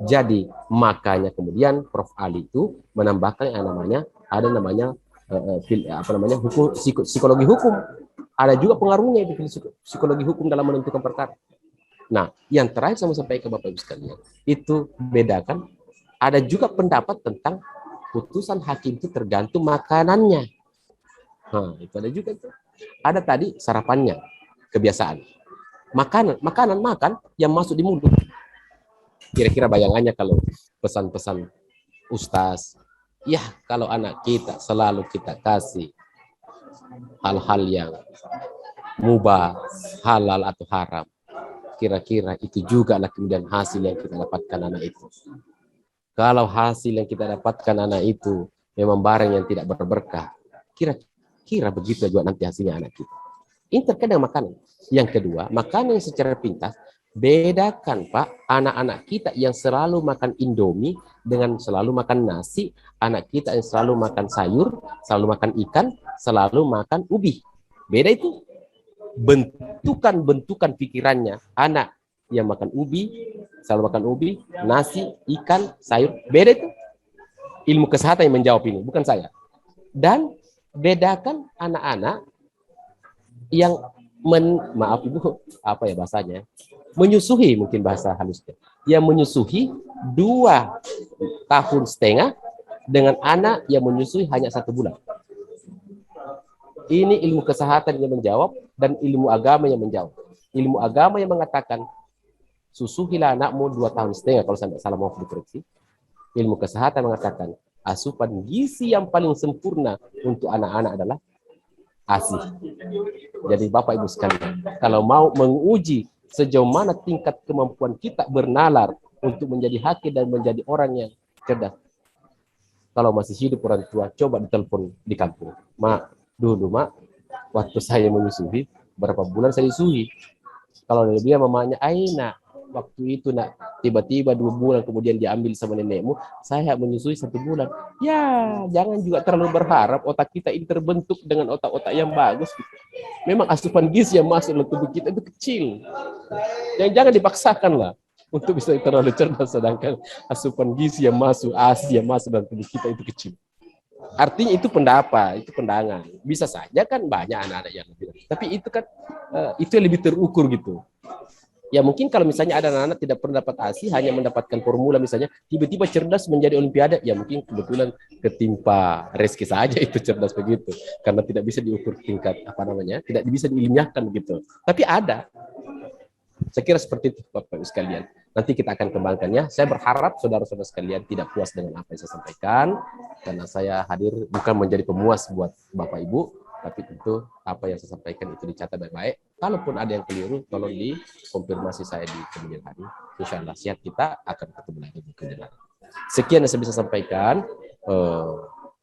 Jadi makanya kemudian Prof. Ali itu menambahkan yang namanya hukum, psikologi hukum. Ada juga pengaruhnya itu psikologi hukum dalam menentukan perkara. Nah, yang terakhir saya mau sampaikan ke Bapak Ibu sekalian, itu bedakan, ada juga pendapat tentang putusan hakim itu tergantung makanannya. Nah, itu ada juga itu. Ada tadi sarapannya, kebiasaan. Makanan yang masuk di mulut. Kira-kira bayangannya kalau pesan-pesan Ustaz, ya kalau anak kita selalu kita kasih hal-hal yang mubah, halal atau haram, kira-kira itu juga lah kemudian hasil yang kita dapatkan anak itu. Kalau hasil yang kita dapatkan anak itu memang barang yang tidak berberkah, kira-kira begitu juga nanti hasilnya anak kita. Ini terkait dengan makanan. Yang kedua, makanan yang secara pintas, bedakan Pak, anak-anak kita yang selalu makan Indomie dengan selalu makan nasi, anak kita yang selalu makan sayur, selalu makan ikan, selalu makan ubi. Beda itu. Bentukan pikirannya, anak yang makan ubi, selalu makan ubi, nasi, ikan, sayur, beda itu. ilmu kesehatan yang menjawab ini, bukan saya. Dan bedakan anak-anak yang maaf Ibu, apa ya bahasanya? Menyusui, mungkin bahasa halusnya. Yang menyusui 2,5 tahun dengan anak yang menyusui hanya 1 bulan. Ini ilmu kesehatan yang menjawab dan ilmu agama yang menjawab. Ilmu agama yang mengatakan susuhilah anakmu 2,5 tahun kalau saya tidak salah, mau dikoreksi. Ilmu kesehatan mengatakan asupan gizi yang paling sempurna untuk anak-anak adalah ASI. Jadi Bapak Ibu sekalian, kalau mau menguji sejauh mana tingkat kemampuan kita bernalar untuk menjadi hakim dan menjadi orang yang cerdas, kalau masih hidup orang tua, coba ditelepon di kampung. Mak, dulu mak, waktu saya menyusui, berapa bulan saya disui. Kalau dia mamanya, nak, waktu itu nak, tiba-tiba 2 bulan kemudian diambil sama nenekmu, saya menyusui 1 bulan. Ya, jangan juga terlalu berharap otak kita ini terbentuk dengan otak-otak yang bagus. Memang asupan gizi yang masuk dalam tubuh kita itu kecil. Jangan dipaksakan lah untuk bisa terlalu cerdas, sedangkan asupan gizi yang masuk, ASI yang masuk dalam tubuh kita itu kecil. Artinya itu pendapat, itu pandangan. Bisa saja kan banyak anak-anak yang lebih, tapi itu kan itu yang lebih terukur gitu. Ya mungkin kalau misalnya ada anak-anak tidak pernah dapat ASI, hanya mendapatkan formula misalnya, tiba-tiba cerdas menjadi olimpiade, ya mungkin kebetulan ketimpa rezeki saja itu cerdas begitu. Karena tidak bisa diukur tingkat, tidak bisa diilmiahkan begitu. Tapi ada. Saya kira seperti itu Bapak-Ibu sekalian. Nanti kita akan kembangkannya. Saya berharap saudara-saudara sekalian tidak puas dengan apa yang saya sampaikan, karena saya hadir bukan menjadi pemuas buat Bapak-Ibu, tapi tentu apa yang saya sampaikan itu dicatat baik-baik. Kalaupun ada yang keliru, tolong dikonfirmasi saya di kemudian hari. Insya Allah sihat kita akan ketemu lagi di kemudian hari. Sekian yang saya bisa sampaikan.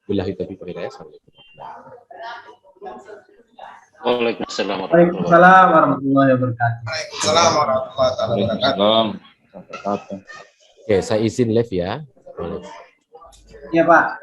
Billahi taufiq wal hidayah. Waalaikumsalam warahmatullahi wabarakatuh. Waalaikumsalam warahmatullahi wabarakatuh. Oke, saya izin live ya. Iya Pak.